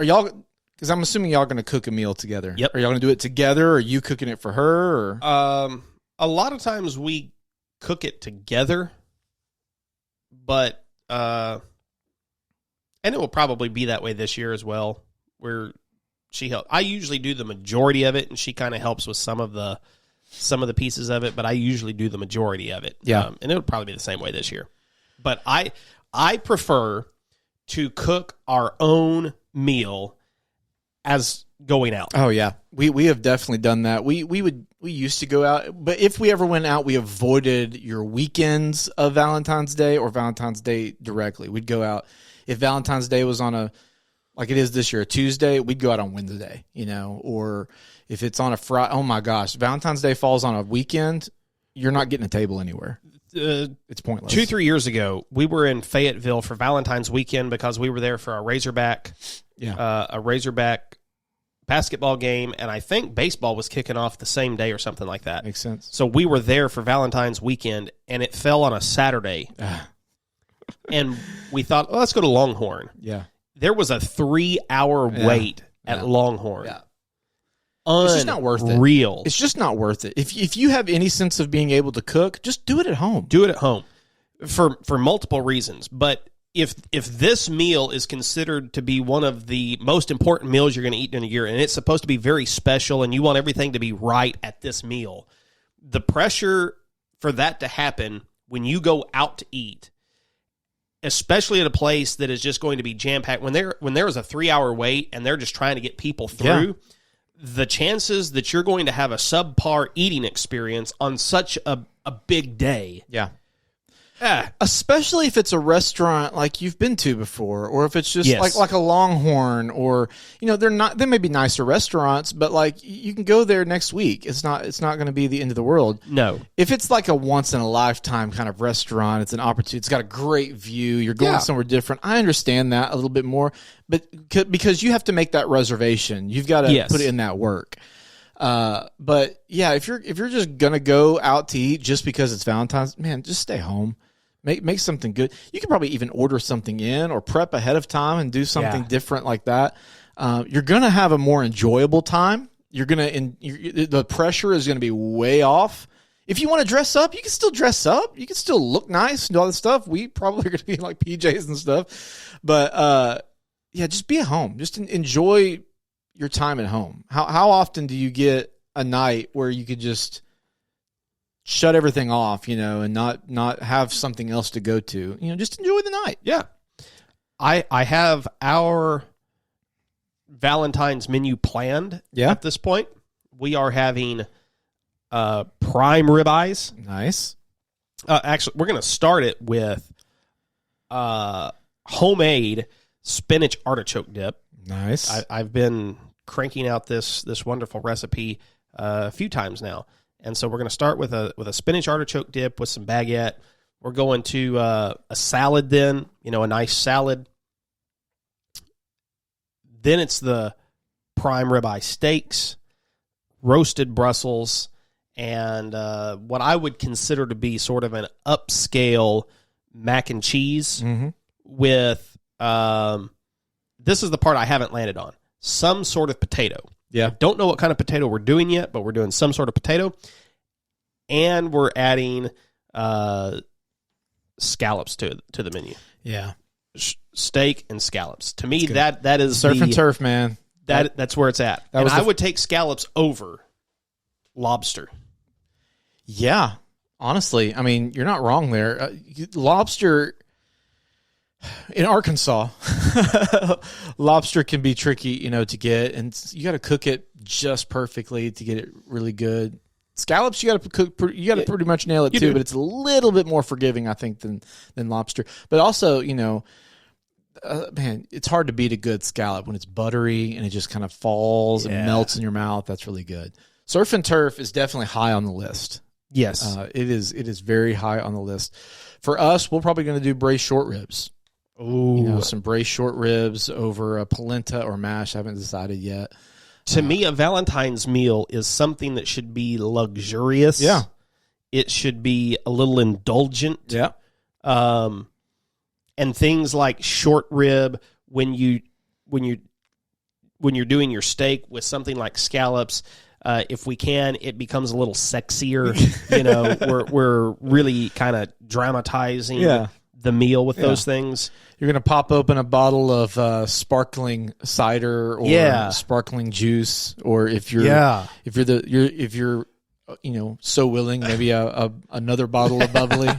y'all... Because I'm assuming y'all going to cook a meal together. Yep. Are y'all going to do it together? Or are you cooking it for her? Or? A lot of times we cook it together, but... and it will probably be that way this year as well, where she helps. I usually do the majority of it, and she kind of helps with some of the pieces of it, but I usually do the majority of it. Yeah. And it'll probably be the same way this year. But I prefer to cook our own meal as going out. Oh yeah, we have definitely done that. We used to go out, but if we ever went out, we avoided your weekends of Valentine's Day or Valentine's Day directly. We'd go out. If Valentine's Day was on like it is this year, a Tuesday, we'd go out on Wednesday, or if it's on a Friday, oh my gosh, Valentine's Day falls on a weekend, you're not getting a table anywhere. It's pointless. 2-3 years ago, we were in Fayetteville for Valentine's weekend because we were there for a Razorback basketball game, and I think baseball was kicking off the same day or something like that. Makes sense. So we were there for Valentine's weekend, and it fell on a Saturday. And we thought, let's go to Longhorn. Yeah. There was a 3-hour wait at Longhorn. Yeah. It's just not worth it. Real. It's just not worth it. If you have any sense of being able to cook, just do it at home. Do it at home for multiple reasons. But if this meal is considered to be one of the most important meals you're going to eat in a year, and it's supposed to be very special, and you want everything to be right at this meal, the pressure for that to happen when you go out to eat, especially at a place that is just going to be jam-packed, when there is a 3-hour wait and they're just trying to get people through, the chances that you're going to have a subpar eating experience on such a big day. Yeah. Especially if it's a restaurant like you've been to before, or if it's just like a Longhorn, or there may be nicer restaurants, but like you can go there next week. It's not going to be the end of the world. No. If it's like a once in a lifetime kind of restaurant, it's an opportunity. It's got a great view. You're going somewhere different. I understand that a little bit more, but because you have to make that reservation, you've got to put in that work. But yeah, if you're just gonna go out to eat just because it's Valentine's, man, just stay home. Make something good. You can probably even order something in or prep ahead of time and do something different like that. You're gonna have a more enjoyable time. The pressure is gonna be way off. If you want to dress up, you can still dress up. You can still look nice and all that stuff. We probably are gonna be in like PJs and stuff, but just be at home. Just enjoy your time at home. How often do you get a night where you could just shut everything off, and not have something else to go to? Just enjoy the night. Yeah. I have our Valentine's menu planned at this point. We are having prime ribeyes. Nice. Actually, we're going to start it with homemade spinach artichoke dip. Nice. I've been cranking out this wonderful recipe a few times now. And so we're going to start with a spinach artichoke dip with some baguette. We're going to a salad then, a nice salad. Then it's the prime ribeye steaks, roasted Brussels, and what I would consider to be sort of an upscale mac and cheese with, this is the part I haven't landed on, some sort of potato. Yeah. I don't know what kind of potato we're doing yet, but we're doing some sort of potato. and we're adding scallops to the menu. Yeah. Steak and scallops. To me, that is surf and turf, man. That's where it's at. And I would take scallops over lobster. Yeah, honestly, I mean, you're not wrong there. Lobster in Arkansas, lobster can be tricky, to get, and you got to cook it just perfectly to get it really good. Scallops, you got to cook. You got to pretty much nail it too, but it's a little bit more forgiving, I think, than lobster. But also, man, it's hard to beat a good scallop when it's buttery and it just kind of falls and melts in your mouth. That's really good. Surf and turf is definitely high on the list. Yes, it is. It is very high on the list. For us, we're probably going to do braised short ribs. Ooh, some braised short ribs over a polenta or mash. I haven't decided yet. To me, a Valentine's meal is something that should be luxurious. Yeah, it should be a little indulgent. Yeah, and things like short rib when you're doing your steak with something like scallops. If we can, it becomes a little sexier. We're really kind of dramatizing the meal with those things. You're going to pop open a bottle of sparkling cider or sparkling juice, or if you're so willing, maybe another bottle of bubbly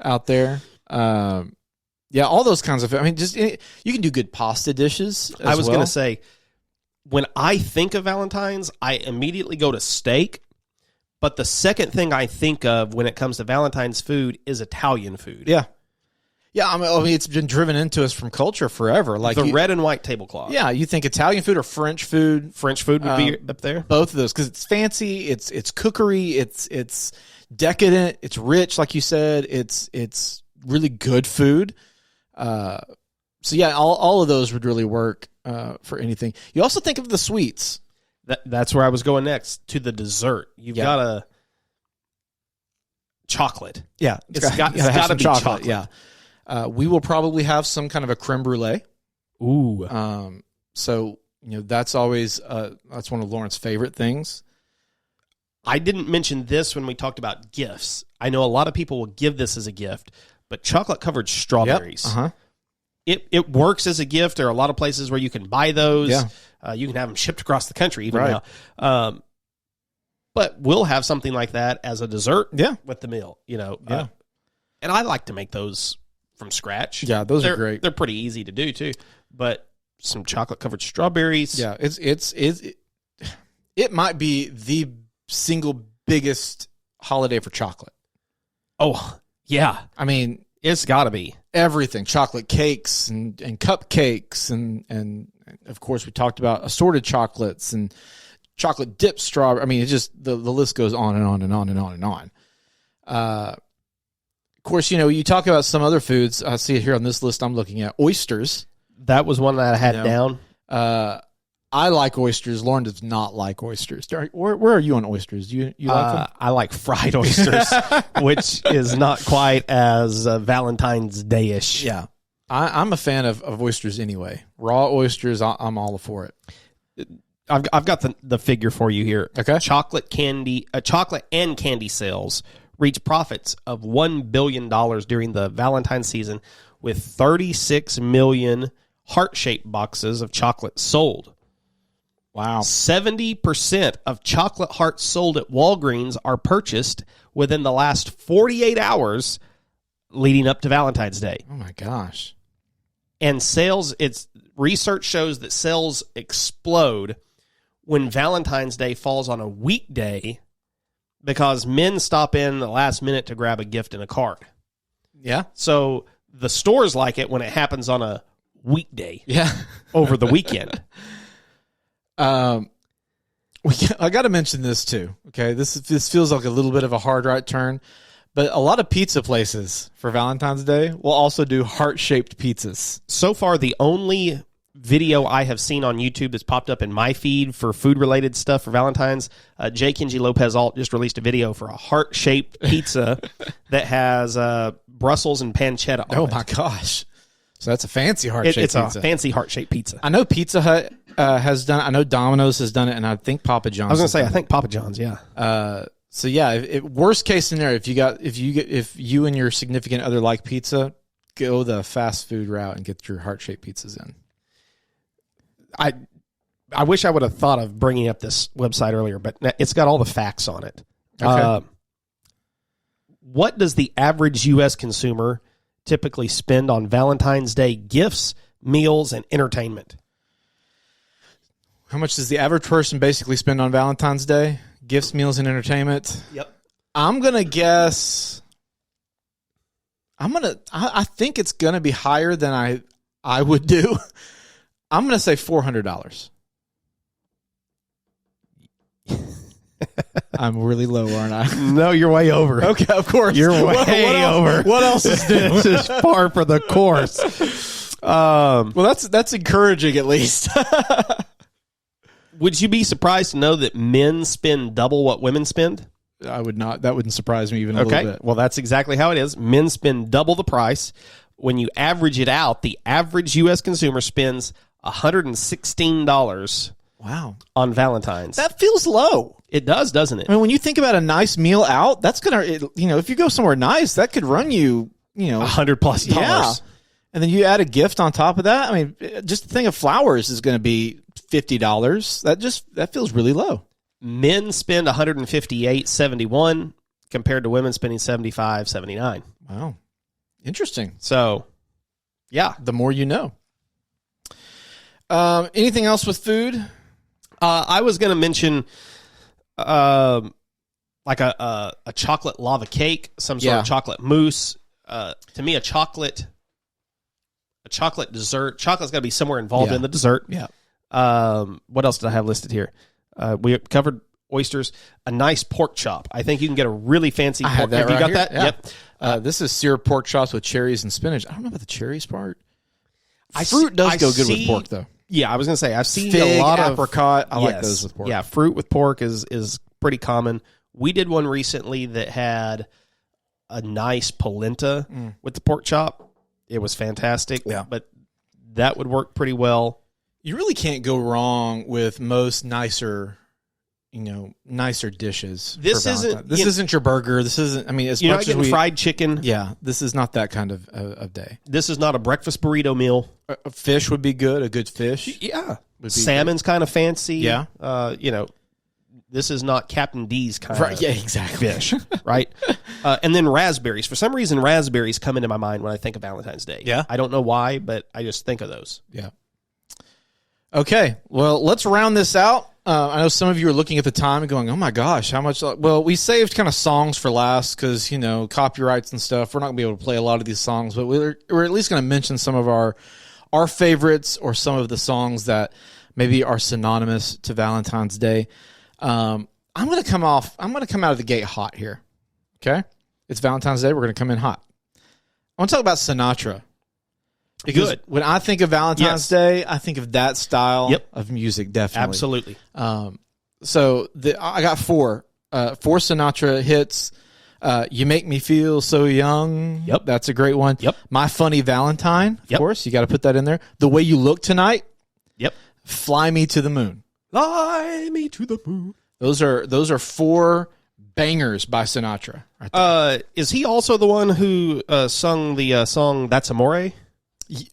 out there. All those kinds of. I mean, you can do good pasta dishes. I was going to say, when I think of Valentine's, I immediately go to steak. But the second thing I think of when it comes to Valentine's food is Italian food. Yeah. Yeah, I mean, it's been driven into us from culture forever. Like the red and white tablecloth. Yeah, you think Italian food or French food? French food would be up there. Both of those, because it's fancy, it's cookery, it's decadent, it's rich, like you said. It's really good food. All of those would really work for anything. You also think of the sweets. That's where I was going next, to the dessert. You've got a chocolate. Yeah, it's got to be chocolate. Yeah. We will probably have some kind of a creme brulee. Ooh. That's always that's one of Lauren's favorite things. I didn't mention this when we talked about gifts. I know a lot of people will give this as a gift, but chocolate-covered strawberries. Yep. Uh-huh. It works as a gift. There are a lot of places where you can buy those. Yeah. You can have them shipped across the country even now. But we'll have something like that as a dessert with the meal. And I like to make those from scratch. Yeah, those are great. They're pretty easy to do too. But some chocolate covered strawberries. Yeah, it might be the single biggest holiday for chocolate. Oh, yeah. I mean, it's got to be everything. Chocolate cakes and cupcakes and of course we talked about assorted chocolates and chocolate dipped strawberry. I mean, it's just the list goes on and on and on and on and on. Of course, you talk about some other foods. I see it here on this list I'm looking at. Oysters. That was one that I had down. I like oysters. Lauren does not like oysters. Where are you on oysters? Do you like them? I like fried oysters, which is not quite as Valentine's Day-ish. Yeah. I'm a fan of oysters anyway. Raw oysters, I'm all for it. I've got the figure for you here. Okay. Chocolate and candy sales reached profits of $1 billion during the Valentine's season, with 36 million heart-shaped boxes of chocolate sold. Wow. 70% of chocolate hearts sold at Walgreens are purchased within the last 48 hours leading up to Valentine's Day. Oh my gosh. And research shows that sales explode when Valentine's Day falls on a weekday because men stop in the last minute to grab a gift and a card. Yeah. So the stores like it when it happens on a weekday. Yeah. Over the weekend. I got to mention this too. Okay, this feels like a little bit of a hard right turn, but a lot of pizza places for Valentine's Day will also do heart-shaped pizzas. So far, the only video I have seen on YouTube that's popped up in my feed for food-related stuff for Valentine's, J. Kenji Lopez Alt just released a video for a heart-shaped pizza that has Brussels and pancetta on it. Oh my gosh! So that's a fancy heart-shaped pizza. It's a fancy heart-shaped pizza. I know Pizza Hut has done it. I know Domino's has done it, and I think Papa John's. I was going to say, I think Papa John's, yeah. So yeah, worst case scenario, if you and your significant other like pizza, go the fast food route and get your heart-shaped pizzas in. I wish I would have thought of bringing up this website earlier, but it's got all the facts on it. Okay. What does the average U.S. consumer typically spend on Valentine's Day gifts, meals, and entertainment? How much does the average person basically spend on Valentine's Day? Gifts, meals, and entertainment? Yep. I'm going to guess... I think it's going to be higher than I would do. I'm going to say $400. I'm really low, aren't I? No, you're way over. Okay, of course. You're way over. What else is new? This is par for the course. Well, that's encouraging at least. Would you be surprised to know that men spend double what women spend? I would not. That wouldn't surprise me even a little bit. Well, that's exactly how it is. Men spend double the price. When you average it out, the average U.S. consumer spends $116 Wow. on Valentine's. That feels low. It does, doesn't it? I mean, when you think about a nice meal out, that's going to, if you go somewhere nice, that could run you, $100+. Yeah. And then you add a gift on top of that. I mean, just the thing of flowers is going to be $50. That feels really low. Men spend $158.71 compared to women spending $75.79. Wow. Interesting. So, yeah. The more you know. Anything else with food? I was going to mention like a chocolate lava cake, some sort of chocolate mousse. To me, a chocolate dessert. Chocolate's got to be somewhere involved in the dessert. Yeah. What else did I have listed here? We covered oysters. A nice pork chop. I think you can get a really fancy pork. Have you got that? Yeah. Yep. This is seared pork chops with cherries and spinach. I don't know about the cherries part. Fruit does go good with pork, though. Yeah, I was going to say, I've seen Fig, a lot of apricot. I like those with pork. Yeah, fruit with pork is pretty common. We did one recently that had a nice polenta with the pork chop. It was fantastic. Yeah. But that would work pretty well. You really can't go wrong with most nicer dishes. This isn't your burger. This isn't. I mean, as you're much not getting as fried chicken. Yeah, this is not that kind of day. This is not a breakfast burrito meal. A fish would be good. A good fish. Yeah, salmon's kind of fancy. Yeah, this is not Captain D's kind right, of yeah, exactly. fish, right? And then raspberries. For some reason, raspberries come into my mind when I think of Valentine's Day. Yeah, I don't know why, but I just think of those. Yeah. Okay, well, let's round this out. I know some of you are looking at the time and going, oh my gosh, how much? Well, we saved kind of songs for last because, copyrights and stuff. We're not going to be able to play a lot of these songs, but we're at least going to mention some of our favorites or some of the songs that maybe are synonymous to Valentine's Day. I'm going to come out of the gate hot here. Okay? It's Valentine's Day. We're going to come in hot. I want to talk about Sinatra. Because when I think of Valentine's Day, I think of that style of music, definitely. Absolutely. So I got four Sinatra hits. You Make Me Feel So Young. Yep. That's a great one. Yep. My Funny Valentine, of course. You got to put that in there. The Way You Look Tonight. Yep. Fly Me to the Moon. Fly me to the moon. Those are four bangers by Sinatra. Right there. Is he also the one who sung the song That's Amore?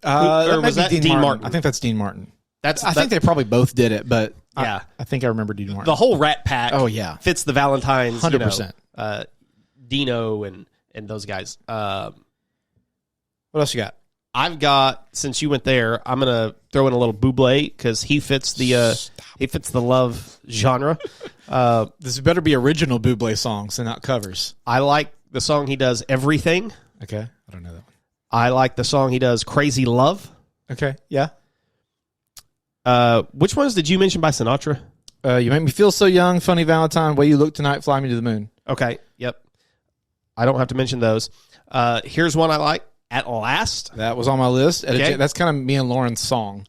Or was that Dean Martin? I think that's Dean Martin. I think they probably both did it, but yeah, I think I remember Dean Martin. The whole Rat Pack. Oh yeah, fits the Valentine's. 100%. Dino and those guys. What else you got? I've got, since you went there, I'm gonna throw in a little Bublé because he fits the love genre. This better be original Bublé songs and not covers. I like the song he does, Everything. Okay, I don't know that one. I like the song he does, Crazy Love. Okay, yeah. Which ones did you mention by Sinatra? You Make Me Feel So Young, Funny Valentine, Way You Look Tonight, Fly Me to the Moon. Okay, yep. I don't have to mention those. Here's one I like, At Last. That was on my list. Okay. That's kind of me and Lauren's song.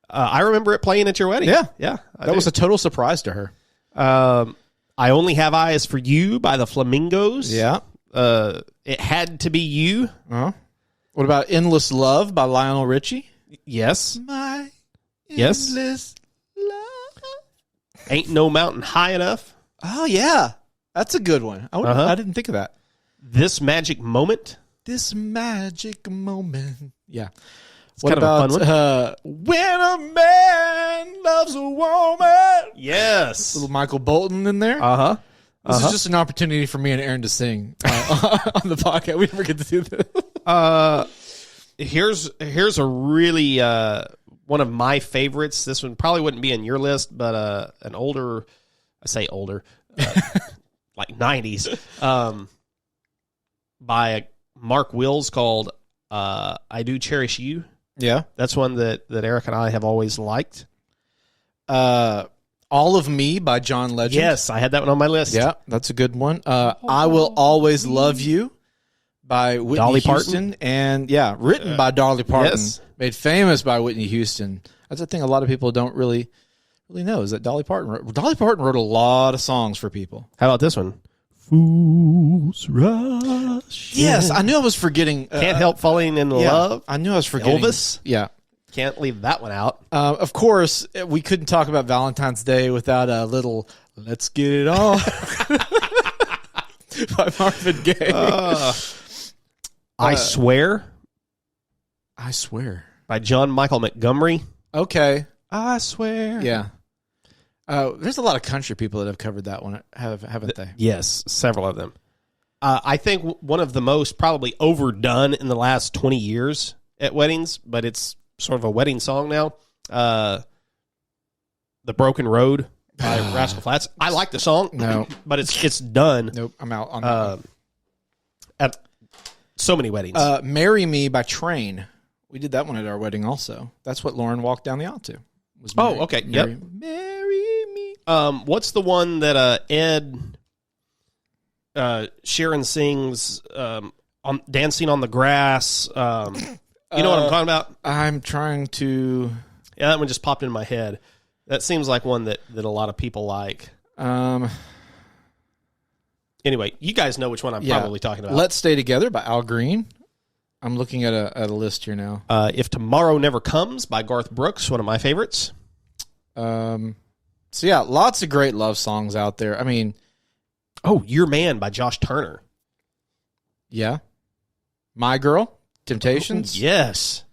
I remember it playing at your wedding. Yeah. That was a total surprise to her. I Only Have Eyes for You by the Flamingos. Yeah. It Had to Be You. Uh-huh. What about Endless Love by Lionel Richie? Yes. My endless love. Ain't No Mountain High Enough. Oh, yeah. That's a good one. I didn't think of that. This Magic Moment. This magic moment. Yeah. It's what kind about of a fun one? When a man loves a woman? Yes. Little Michael Bolton in there. Uh-huh. This is just an opportunity for me and Aaron to sing on the podcast. We never get to do this. Here's a really one of my favorites. This one probably wouldn't be in your list, but an older, I say older, like 90s, by Mark Wills called I Do Cherish You. Yeah. That's one that Eric and I have always liked. All of Me by John Legend. Yes, I had that one on my list. Yeah, that's a good one. I Will Always Love You by Whitney Dolly Houston. Parton. And yeah, written by Dolly Parton. Yes. Made famous by Whitney Houston. That's the thing a lot of people don't really know is that Dolly Parton wrote a lot of songs for people. How about this one? Fools Rush. Yes, I knew I was forgetting. Can't Help Falling in Love. I knew I was forgetting. Elvis. Yeah. Can't leave that one out. Of course, we couldn't talk about Valentine's Day without a little "Let's Get It On" by Marvin Gaye. I Swear I Swear by John Michael Montgomery. Okay. I Swear. Yeah. There's a lot of country people that have covered that one, haven't they? Yes, several of them. I think one of the most probably overdone in the last 20 years at weddings, but it's sort of a wedding song now. The Broken Road by Rascal Flatts. I like the song. No. But it's done. Nope, I'm out on that one. At so many weddings. Marry Me by Train. We did that one at our wedding also. That's what Lauren walked down the aisle to. Was okay. Marry Me. What's the one that Ed Sheeran sings on Dancing on the Grass? You know what I'm talking about? I'm trying to... Yeah, that one just popped into my head. That seems like one that a lot of people like. Anyway, you guys know which one I'm probably talking about. Let's Stay Together by Al Green. I'm looking at a list here now. If Tomorrow Never Comes by Garth Brooks, one of my favorites. So yeah, lots of great love songs out there. I mean... Oh, Your Man by Josh Turner. Yeah. My Girl, Temptations. Ooh, yes.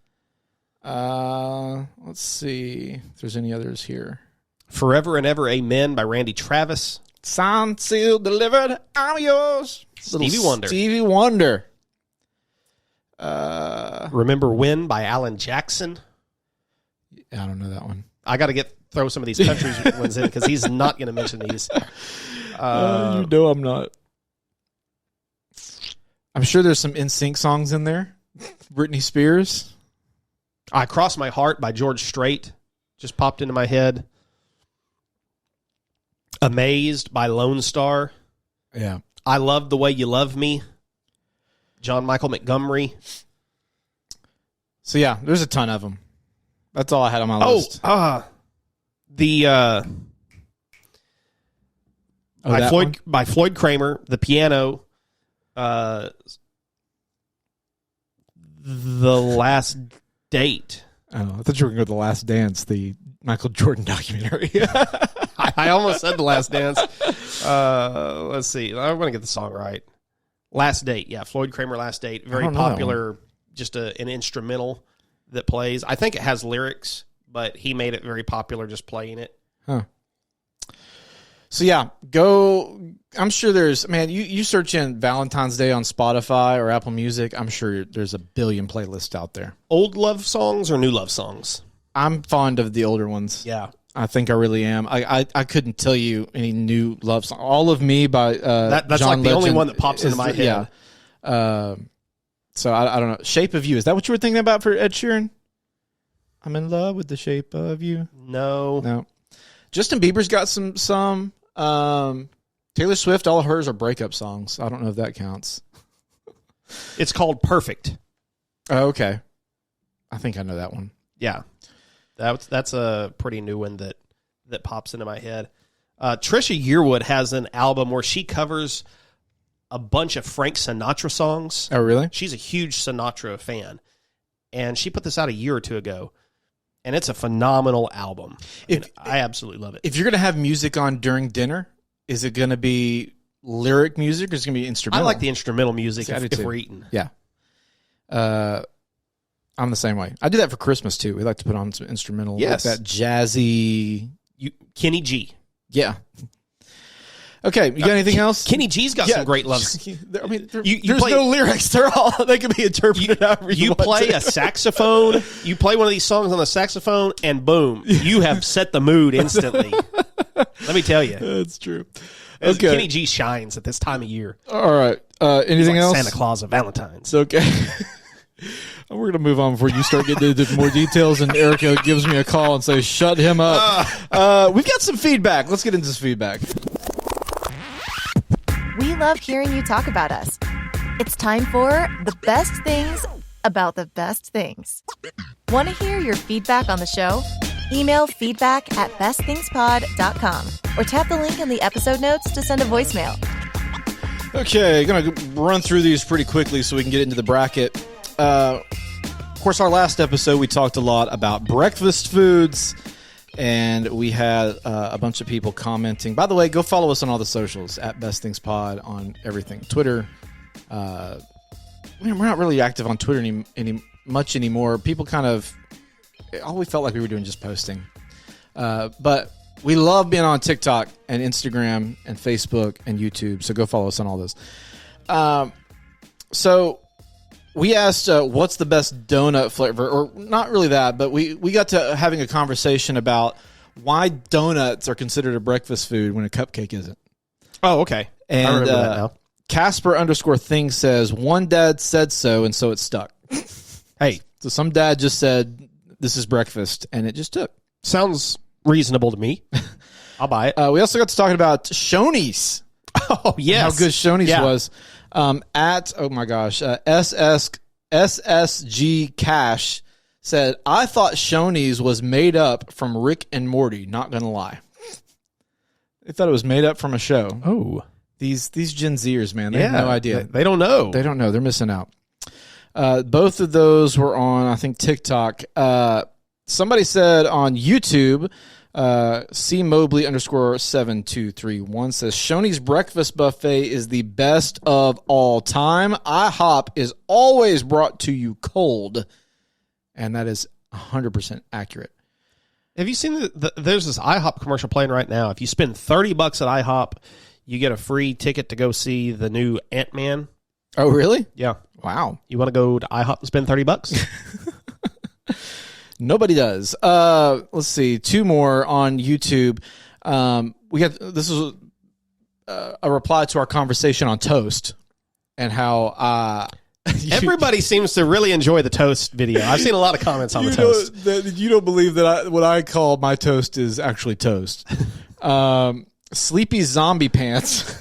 Let's see if there's any others here. Forever and Ever Amen by Randy Travis. Signed, sealed, delivered, I'm yours. Stevie Wonder. Stevie Wonder. Remember When by Alan Jackson. I don't know that one. I got to throw some of these country ones in because he's not going to mention these. You know I'm not. I'm sure there's some NSYNC songs in there. Britney Spears. I Cross My Heart by George Strait just popped into my head. Amazed by Lone Star. Yeah. I Love the Way You Love Me. John Michael Montgomery. So yeah, there's a ton of them. That's all I had on my list. By Floyd Kramer, The Piano, The Last Date. Oh, I thought you were going to go The Last Dance, the Michael Jordan documentary. I almost said The Last Dance. Let's see. I want to get the song right. Last Date. Yeah, Floyd Kramer, Last Date. Very popular, just an instrumental that plays. I think it has lyrics, but he made it very popular just playing it. Huh. So yeah, go. I'm sure there's, man, you search in Valentine's Day on Spotify or Apple Music. I'm sure there's a billion playlists out there. Old love songs or new love songs? I'm fond of the older ones. Yeah. I think I really am. I couldn't tell you any new love song. All of Me by that's John like the Legend only one that pops into my head. Yeah. So I don't know. Shape of You. Is that what you were thinking about for Ed Sheeran? I'm in love with the shape of you. No. Justin Bieber's got some. Taylor Swift, all of hers are breakup songs. I don't know if that counts. It's called Perfect. Oh, okay. I think I know that one. Yeah. That's a pretty new one that pops into my head. Trisha Yearwood has an album where she covers a bunch of Frank Sinatra songs. Oh, really? She's a huge Sinatra fan. And she put this out a year or two ago. And it's a phenomenal album. I absolutely love it. If you're going to have music on during dinner, is it going to be lyric music or is it going to be I instrumental? like the instrumental music I do if too. we're eating. Yeah. I'm the same way. I do that for Christmas too. We like to put on some instrumental, Yes. like that jazzy. Kenny G. Yeah. Okay, you got anything else? Kenny G's got some great loves. I mean, You there's play- no lyrics. They're all they can be interpreted however you want play to. a saxophone, you play one of these songs on the saxophone, and boom, you have set the mood instantly. Let me tell you. That's true. Okay. Okay. Kenny G shines at this time of year. All right. Anything Like else? Santa Claus of Valentine's. It's okay. We're going to move on before you start getting into more details and Erica gives me a call and says, shut him up. We've got some feedback. Let's get into this feedback. We love hearing you talk about us. It's time for the best things about the best things. Want to hear your feedback on the show? Email feedback@bestthingspod.com or tap the link in the episode notes to send a voicemail. Okay, going to run through these pretty quickly so we can get into the bracket. Of course, our last episode, we talked a lot about breakfast foods, and we had a bunch of people commenting. By the way, go follow us on all the socials, @BestThingsPod on everything. Twitter. We're not really active on Twitter much anymore. People kind of... all we felt like we were doing just posting. But we love being on TikTok and Instagram and Facebook and YouTube, so go follow us on all those. So we asked what's the best donut flavor, or not really that, but we got to having a conversation about why donuts are considered a breakfast food when a cupcake isn't. Oh, okay. And I remember that now. Casper_thing says, one dad said so, and so it stuck. Hey, So some dad just said, this is breakfast, and it just took. sounds reasonable to me. I'll buy it. We also got to talking about Shoney's. Oh, yes. How good Shoney's Yeah. was. Oh my gosh, SSG Cash said, I thought Shoney's was made up from Rick and Morty, not going to lie. They thought it was made up from a show. Oh. These Gen Zers, man, they have no idea. They don't know. They don't know. They're missing out. Both of those were on, I think, TikTok. Somebody said on YouTube, C Mobley_7231 says, Shoney's breakfast buffet is the best of all time. IHOP is always brought to you cold. And that is 100% accurate. Have you seen there's this IHOP commercial playing right now. If you spend $30 at IHOP, you get a free ticket to go see the new Ant-Man. Oh, really? Yeah. Wow. You want to go to IHOP and spend $30? Nobody does. Let's see. Two more on YouTube. This is a reply to our conversation on toast and how Everybody seems to really enjoy the toast video. I've seen a lot of comments on the toast. You don't believe that what I call my toast is actually toast. Sleepy Zombie Pants.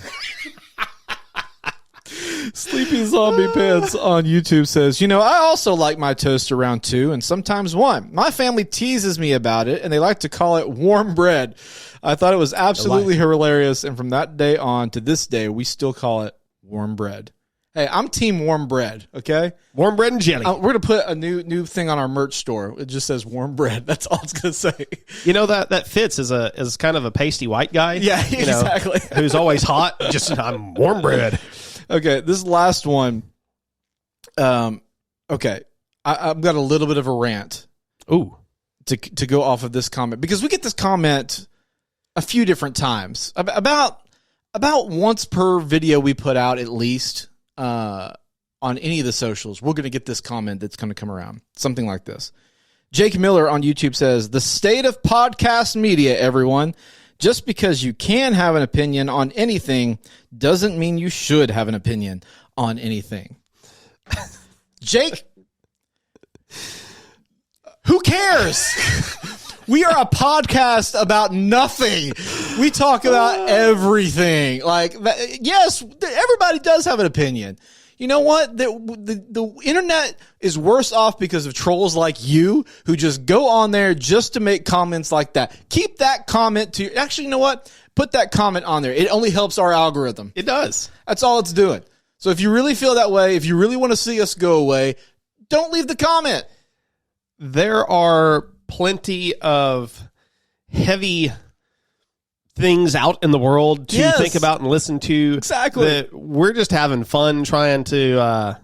Sleepy Zombie Pants on YouTube says, I also like my toast around 2 and sometimes 1. My family teases me about it and they like to call it warm bread. I thought it was absolutely hilarious, and from that day on to this day, we still call it warm bread. Hey, I'm team warm bread, okay? Warm bread and jelly. We're going to put a new thing on our merch store. It just says warm bread. That's all it's going to say. That fits as kind of a pasty white guy. Yeah, exactly. Who's always hot. I'm warm bread. Okay, this last one. Okay, I've got a little bit of a rant. Ooh. To go off of this comment, because we get this comment a few different times about once per video we put out, at least on any of the socials. We're going to get this comment that's going to come around, something like this. Jake Miller on YouTube says, the state of podcast media, everyone. Just because you can have an opinion on anything doesn't mean you should have an opinion on anything. Jake, who cares? We are a podcast about nothing. We talk about everything. Yes, everybody does have an opinion. You know what? The internet is worse off because of trolls like you who just go on there just to make comments like that. Keep that comment to... Actually, you know what? Put that comment on there. It only helps our algorithm. It does. That's all it's doing. So if you really feel that way, if you really want to see us go away, don't leave the comment. There are plenty of heavy things out in the world to Yes. think about and listen to. Exactly. That we're just having fun trying to,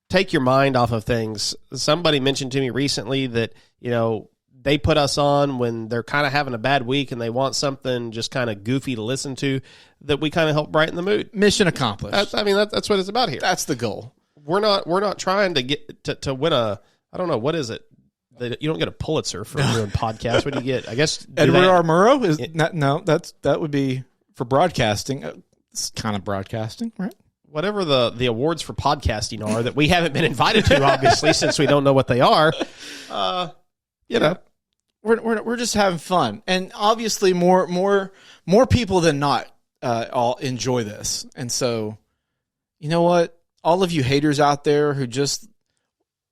take your mind off of things. Somebody mentioned to me recently that, they put us on when they're kind of having a bad week and they want something just kind of goofy to listen to, that we kind of help brighten the mood. Mission accomplished. That's what it's about here. That's the goal. We're not trying to get to win a, I don't know, what is it? You don't get a Pulitzer for doing podcasts. What do you get? I guess Edward R. Murrow is that would be for broadcasting. It's kind of broadcasting, right? Whatever the awards for podcasting are that we haven't been invited to, obviously, since we don't know what they are. We're just having fun, and obviously more people than not all enjoy this. And so, you know what? All of you haters out there who just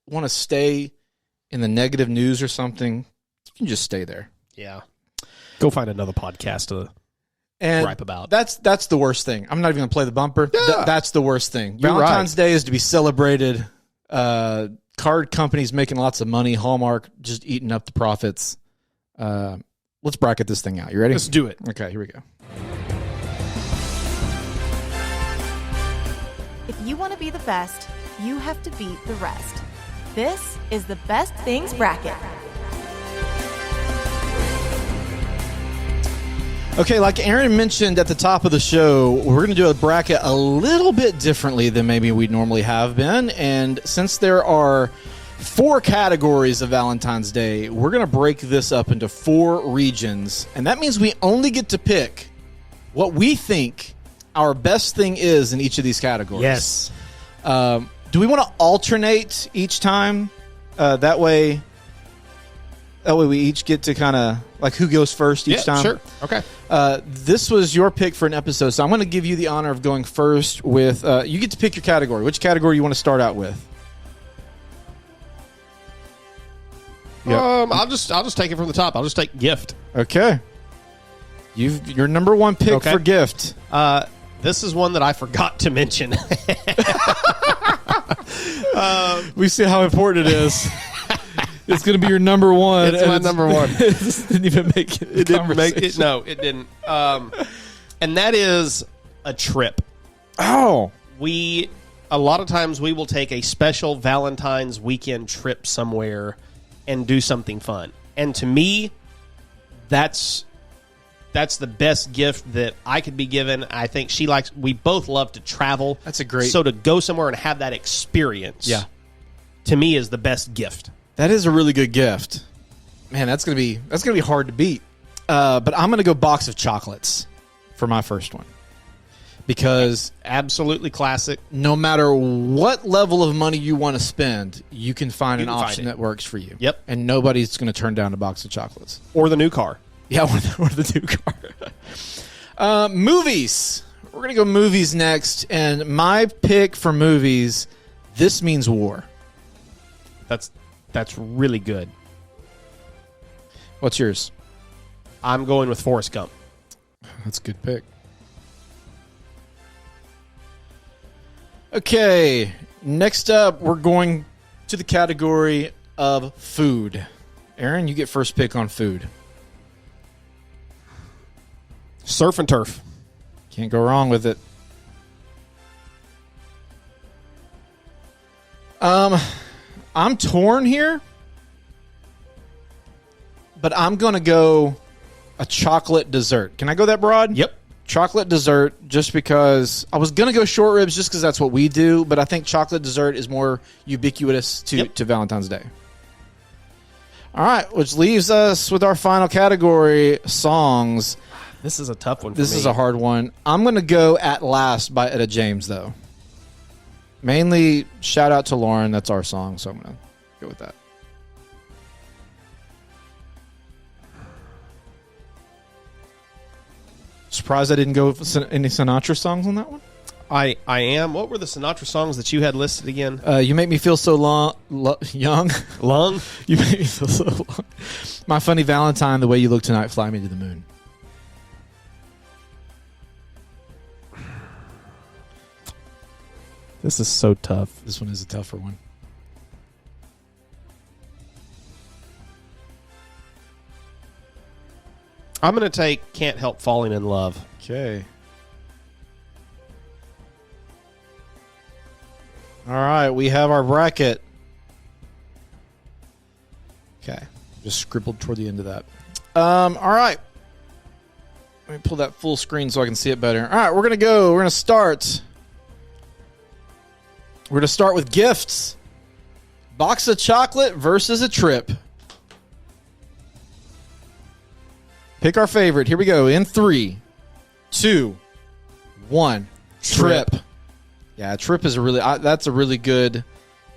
want to stay in the negative news or something, you can just stay there. Yeah, go find another podcast to gripe about. That's the worst thing. I'm not even gonna play the bumper. Yeah. That's the worst thing. You're Valentine's right. Day is to be celebrated. Card companies making lots of money. Hallmark just eating up the profits. Let's bracket this thing out. You ready? Let's do it. Okay, here we go. If you want to be the best, you have to beat the rest. This is the Best Things Bracket. Okay, like Aaron mentioned at the top of the show, we're going to do a bracket a little bit differently than maybe we normally have been. And since there are 4 categories of Valentine's Day, we're going to break this up into 4 regions. And that means we only get to pick what we think our best thing is in each of these categories. Yes. Do we want to alternate each time? That way we each get to kind of like who goes first each time. Sure. Okay. This was your pick for an episode, so I'm going to give you the honor of going first with. You get to pick your category. Which category you want to start out with? Yep. I'll just take it from the top. I'll just take gift. Okay. Your number one pick for gift. This is one that I forgot to mention. We see how important it is. It's going to be your number one. It's my number one. It didn't even make it. It didn't make it. No, it didn't. And that is a trip. Oh. A lot of times we will take a special Valentine's weekend trip somewhere and do something fun. And to me, that's the best gift that I could be given. I think we both love to travel. That's a great. So to go somewhere and have that experience, to me is the best gift. That is a really good gift. Man, that's gonna be hard to beat. But I'm gonna go box of chocolates for my first one. Because absolutely classic. No matter what level of money you want to spend, you can find an option that works for you. Yep. And nobody's going to turn down a box of chocolates. Or the new car. Yeah, or the new car. Movies. We're going to go movies next. And my pick for movies, This Means War. That's really good. What's yours? I'm going with Forrest Gump. That's a good pick. Okay, next up, we're going to the category of food. Aaron, you get first pick on food. Surf and turf. Can't go wrong with it. I'm torn here, but I'm going to go a chocolate dessert. Can I go that broad? Yep. Chocolate dessert, just because I was going to go short ribs just because that's what we do, but I think chocolate dessert is more ubiquitous to Valentine's Day. All right, which leaves us with our final category, songs. This is a tough one for This me. is a hard one. I'm going to go At Last by Etta James, though. Mainly, shout out to Lauren. That's our song, so I'm going to go with that. Surprised I didn't go with any Sinatra songs on that one. I am. What were the Sinatra songs that you had listed again? You Make Me Feel So Young. Lung? You Make Me Feel So Long. My Funny Valentine, The Way You Look Tonight, Fly Me to the Moon. This is so tough. This one is a tougher one. I'm going to take Can't Help Falling in Love. Okay. All right, we have our bracket. Okay, just scribbled toward the end of that. All right. Let me pull that full screen so I can see it better. All right, we're going to go. We're going to start. We're going to start with gifts. Box of chocolate versus a trip. Pick our favorite. Here we go. In 3, 2, 1. Trip. Yeah, trip is that's a really good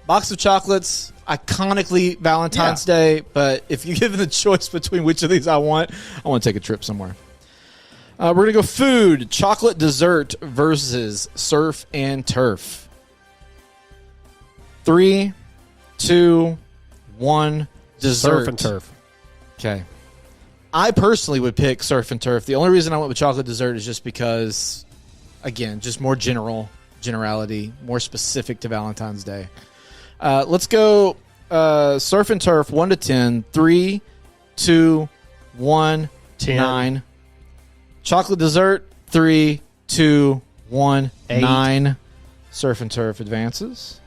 box of chocolates. Iconically Valentine's Day, but if you're given the choice between which of these I want to take a trip somewhere. We're going to go food, chocolate dessert versus surf and turf. 3, 2, 1, dessert. Surf and turf. Okay. I personally would pick surf and turf. The only reason I went with chocolate dessert is just because, again, just more generality, more specific to Valentine's Day. Let's go surf and turf, 1 to 10. 3, 2, 1, 10. 9. Chocolate dessert, 3, 2, 1, 8. 9. Surf and turf advances.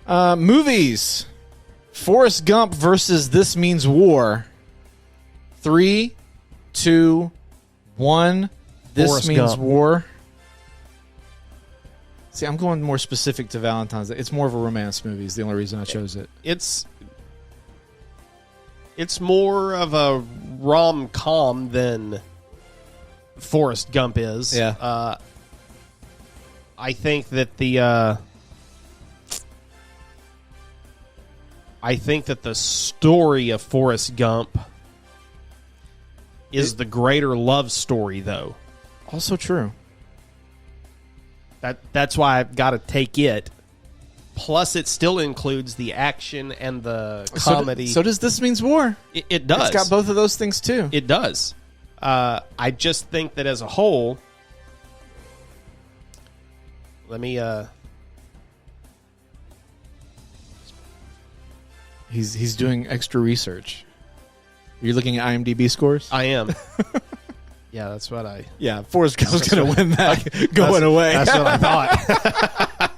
Movies. Forrest Gump versus This Means War. 3, 2, 1. This Forrest Means Gump. War. See, I'm going more specific to Valentine's Day. It's more of a romance movie is the only reason I chose it. It's more of a rom-com than Forrest Gump is. Yeah. I think that the story of Forrest Gump is the greater love story, though. Also true. That's why I've got to take it. Plus, it still includes the action and the comedy. So does This Means War. It does. It's got both of those things, too. It does. I just think that as a whole, let me... He's doing extra research. Are you looking at IMDb scores? I am. Yeah, that's what I... Yeah, Forrest Gump's going to win that going away. That's what I thought.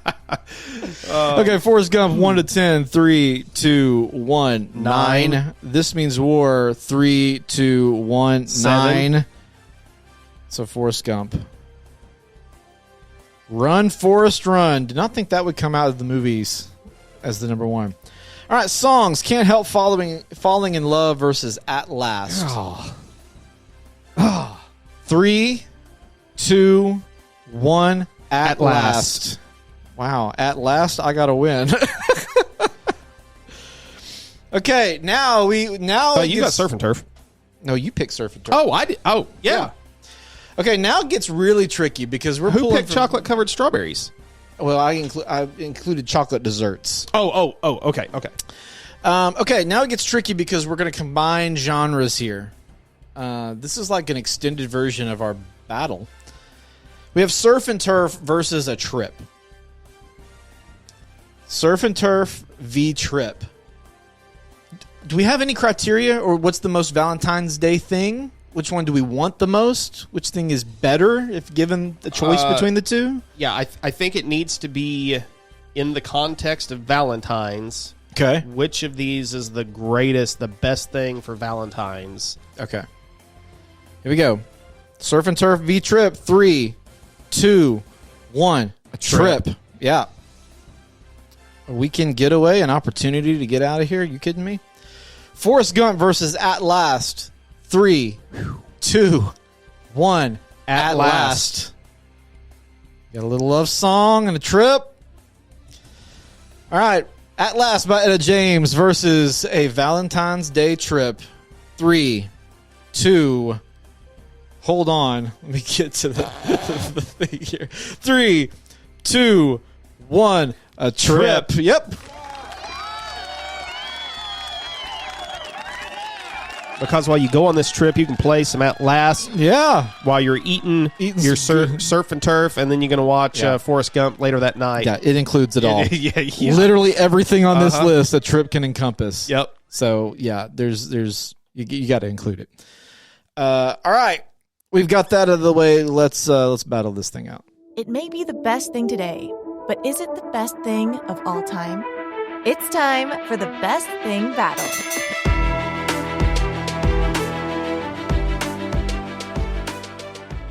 Okay, Forrest Gump, 1 to 10. 3, 2, 1, 9. This Means War, 3, 2, 1, 7. 9. So Forrest Gump. Run, Forrest, Run. Did not think that would come out of the movies as the number 1. All right, songs. Can't Help Falling in Love versus At Last. 3, 2, 1. At Last. Wow, At Last, I got to win. Okay, now you got surf and turf. No, you picked surf and turf. Oh, I did. Oh, yeah. Okay, now it gets really tricky because we're Who pulling picked chocolate-covered strawberries? Well, I included chocolate desserts. Oh, okay. Okay, now it gets tricky because we're going to combine genres here. This is like an extended version of our battle. We have surf and turf versus a trip. Surf and turf v. trip. Do we have any criteria, or what's the most Valentine's Day thing? Which one do we want the most? Which thing is better if given the choice between the two? Yeah, I think it needs to be in the context of Valentine's. Okay. Which of these is the greatest, the best thing for Valentine's? Okay. Here we go. Surf and turf v. trip. 3, 2, 1. A trip. Yeah. A weekend getaway, an opportunity to get out of here. You kidding me? Forrest Gump versus At Last. 3, 2, 1. At Last. Got a little love song and a trip. All right. At Last by Etta James versus a Valentine's Day trip. 3, 2. Hold on. Let me get to the thing here. 3, 2, 1. A trip. Yep. Because while you go on this trip, you can play some At Last. Yeah. While you're eating your surf and turf, and then you're going to watch Forrest Gump later that night. Yeah, it includes it all. Yeah. Literally everything on this list a trip can encompass. Yep. So yeah, there's you got to include it. All right, we've got that out of the way. Let's battle this thing out. It may be the best thing today, but is it the best thing of all time? It's time for the best thing battle.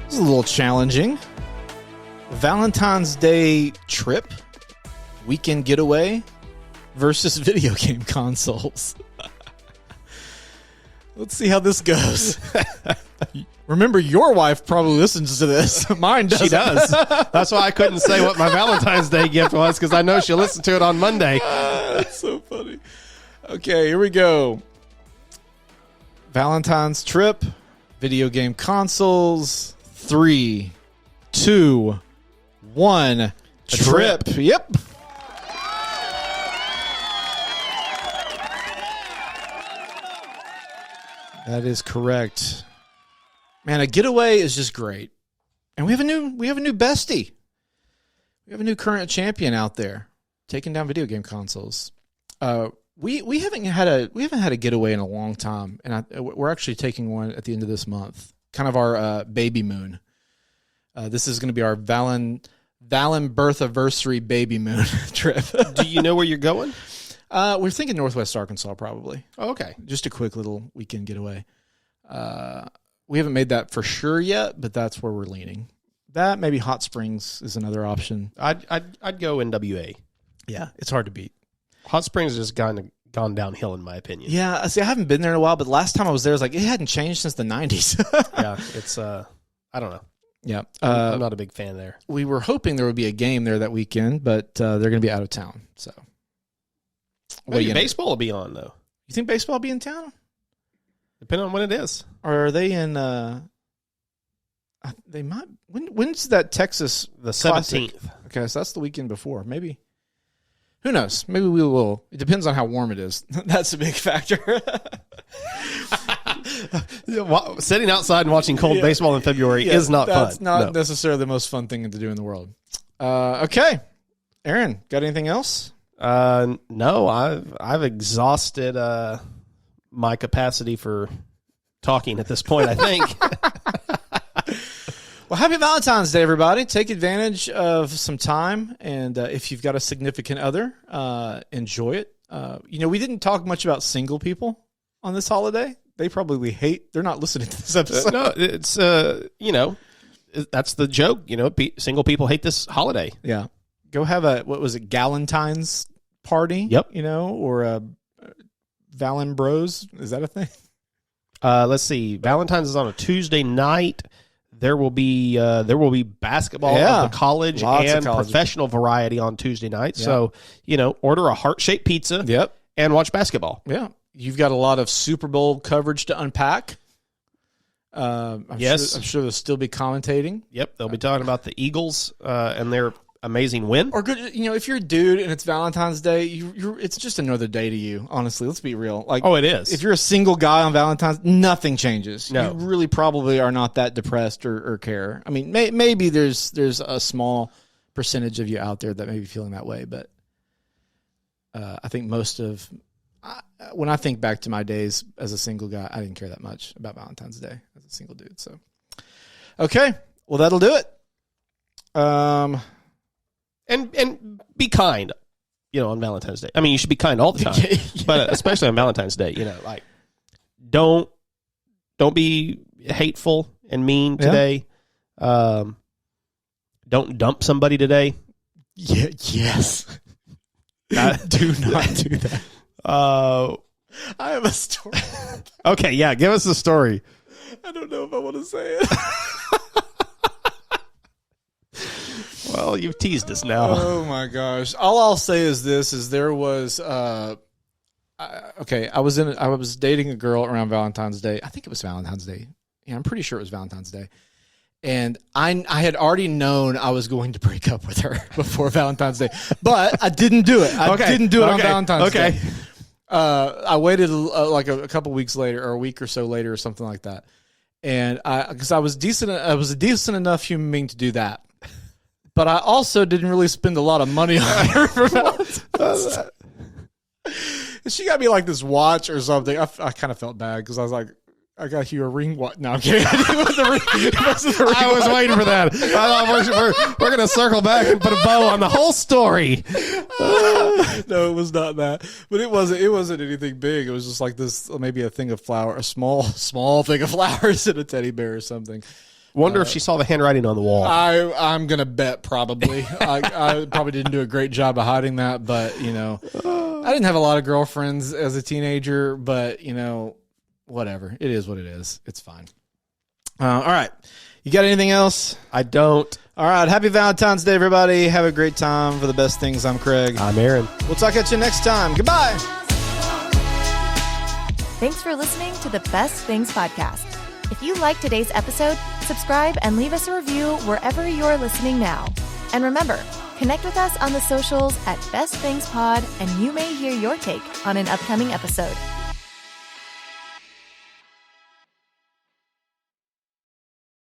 This is a little challenging. Valentine's Day trip, weekend getaway versus video game consoles. Let's see how this goes. Remember, your wife probably listens to this. Mine doesn't. She does. That's why I couldn't say what my Valentine's Day gift was, because I know she'll listen to it on Monday. That's so funny. Okay, here we go. Valentine's trip, video game consoles. 3, 2, 1. Trip. Yep. That is correct. Man, a getaway is just great. And we have a new bestie. We have a new current champion out there taking down video game consoles. We haven't had a getaway in a long time, and we're actually taking one at the end of this month. Kind of our baby moon. This is going to be our Valen birthiversary baby moon trip. Do you know where you're going? We're thinking Northwest Arkansas, probably. Oh, okay. Just a quick little weekend getaway. We haven't made that for sure yet, but that's where we're leaning. That, maybe Hot Springs is another option. I'd go NWA. Yeah, it's hard to beat. Hot Springs has gone downhill, in my opinion. Yeah, see, I haven't been there in a while, but last time I was there, it was like it hadn't changed since the 90s. Yeah, it's I don't know. Yeah, I'm not a big fan there. We were hoping there would be a game there that weekend, but they're going to be out of town. So, Maybe baseball will be on though. You think baseball will be in town? Depending on when it is. Or are they in? They might. When's that Texas? The 17th. Classic? Okay, so that's the weekend before. Maybe. Who knows? Maybe we will. It depends on how warm it is. That's a big factor. Sitting outside and watching cold baseball in February is not fun. That's not necessarily the most fun thing to do in the world. Okay, Aaron, got anything else? No, I've exhausted my capacity for talking at this point, I think. Well, happy Valentine's Day, everybody. Take advantage of some time, and if you've got a significant other, enjoy it. We didn't talk much about single people on this holiday. They probably they're not listening to this episode. No, it's, that's the joke. Single people hate this holiday. Yeah. Go have Galentine's party? Yep. Or a Valen Bros. Is that a thing? Let's see. Valentine's is on a Tuesday night. There will be basketball of the college and professional variety on Tuesday night. Yeah. So, order a heart-shaped pizza. Yep. And watch basketball. Yeah. You've got a lot of Super Bowl coverage to unpack. I'm sure they'll still be commentating. Yep. They'll be talking about the Eagles and their amazing win. Or good, if you're a dude and it's Valentine's Day, it's just another day to you. Honestly, let's be real. It is. If you're a single guy on Valentine's, nothing changes. No. You really probably are not that depressed or care. I mean, maybe there's a small percentage of you out there that may be feeling that way, but I think when I think back to my days as a single guy, I didn't care that much about Valentine's Day as a single dude. So, okay, well that'll do it. And be kind, on Valentine's Day. I mean, you should be kind all the time, yeah. But especially on Valentine's Day, don't be hateful and mean today. Yeah. Don't dump somebody today. Yeah, yes. Do not do that. I have a story. Okay, yeah, give us the story. I don't know if I want to say it. Well, you've teased us now. Oh my gosh! All I'll say is this: there was I was dating a girl around Valentine's Day. I think it was Valentine's Day. Yeah, I'm pretty sure it was Valentine's Day. And I had already known I was going to break up with her before Valentine's Day, but I didn't do it. I didn't do it on Valentine's Day. I waited like a couple weeks later, or a week or so later, or something like that. And because I was a decent enough human being to do that. But I also didn't really spend a lot of money on her for Valentine's Day. She got me like this watch or something. I kind of felt bad because I was like, I got you a ring watch. No, I'm kidding. I was waiting for that. I thought we're going to circle back and put a bow on the whole story. No, it was not that. But it wasn't anything big. It was just like this, maybe a thing of flour, a small thing of flowers and a teddy bear or something. Wonder if she saw the handwriting on the wall. I'm going to bet probably. I probably didn't do a great job of hiding that, but, you know, I didn't have a lot of girlfriends as a teenager, but, you know, whatever. It is what it is. It's fine. All right. You got anything else? I don't. All right. Happy Valentine's Day, everybody. Have a great time. For the best things, I'm Craig. I'm Aaron. We'll talk at you next time. Goodbye. Thanks for listening to the Best Things Podcast. If you liked today's episode, subscribe and leave us a review wherever you're listening now. And remember, connect with us on the socials at Best Things Pod, and you may hear your take on an upcoming episode.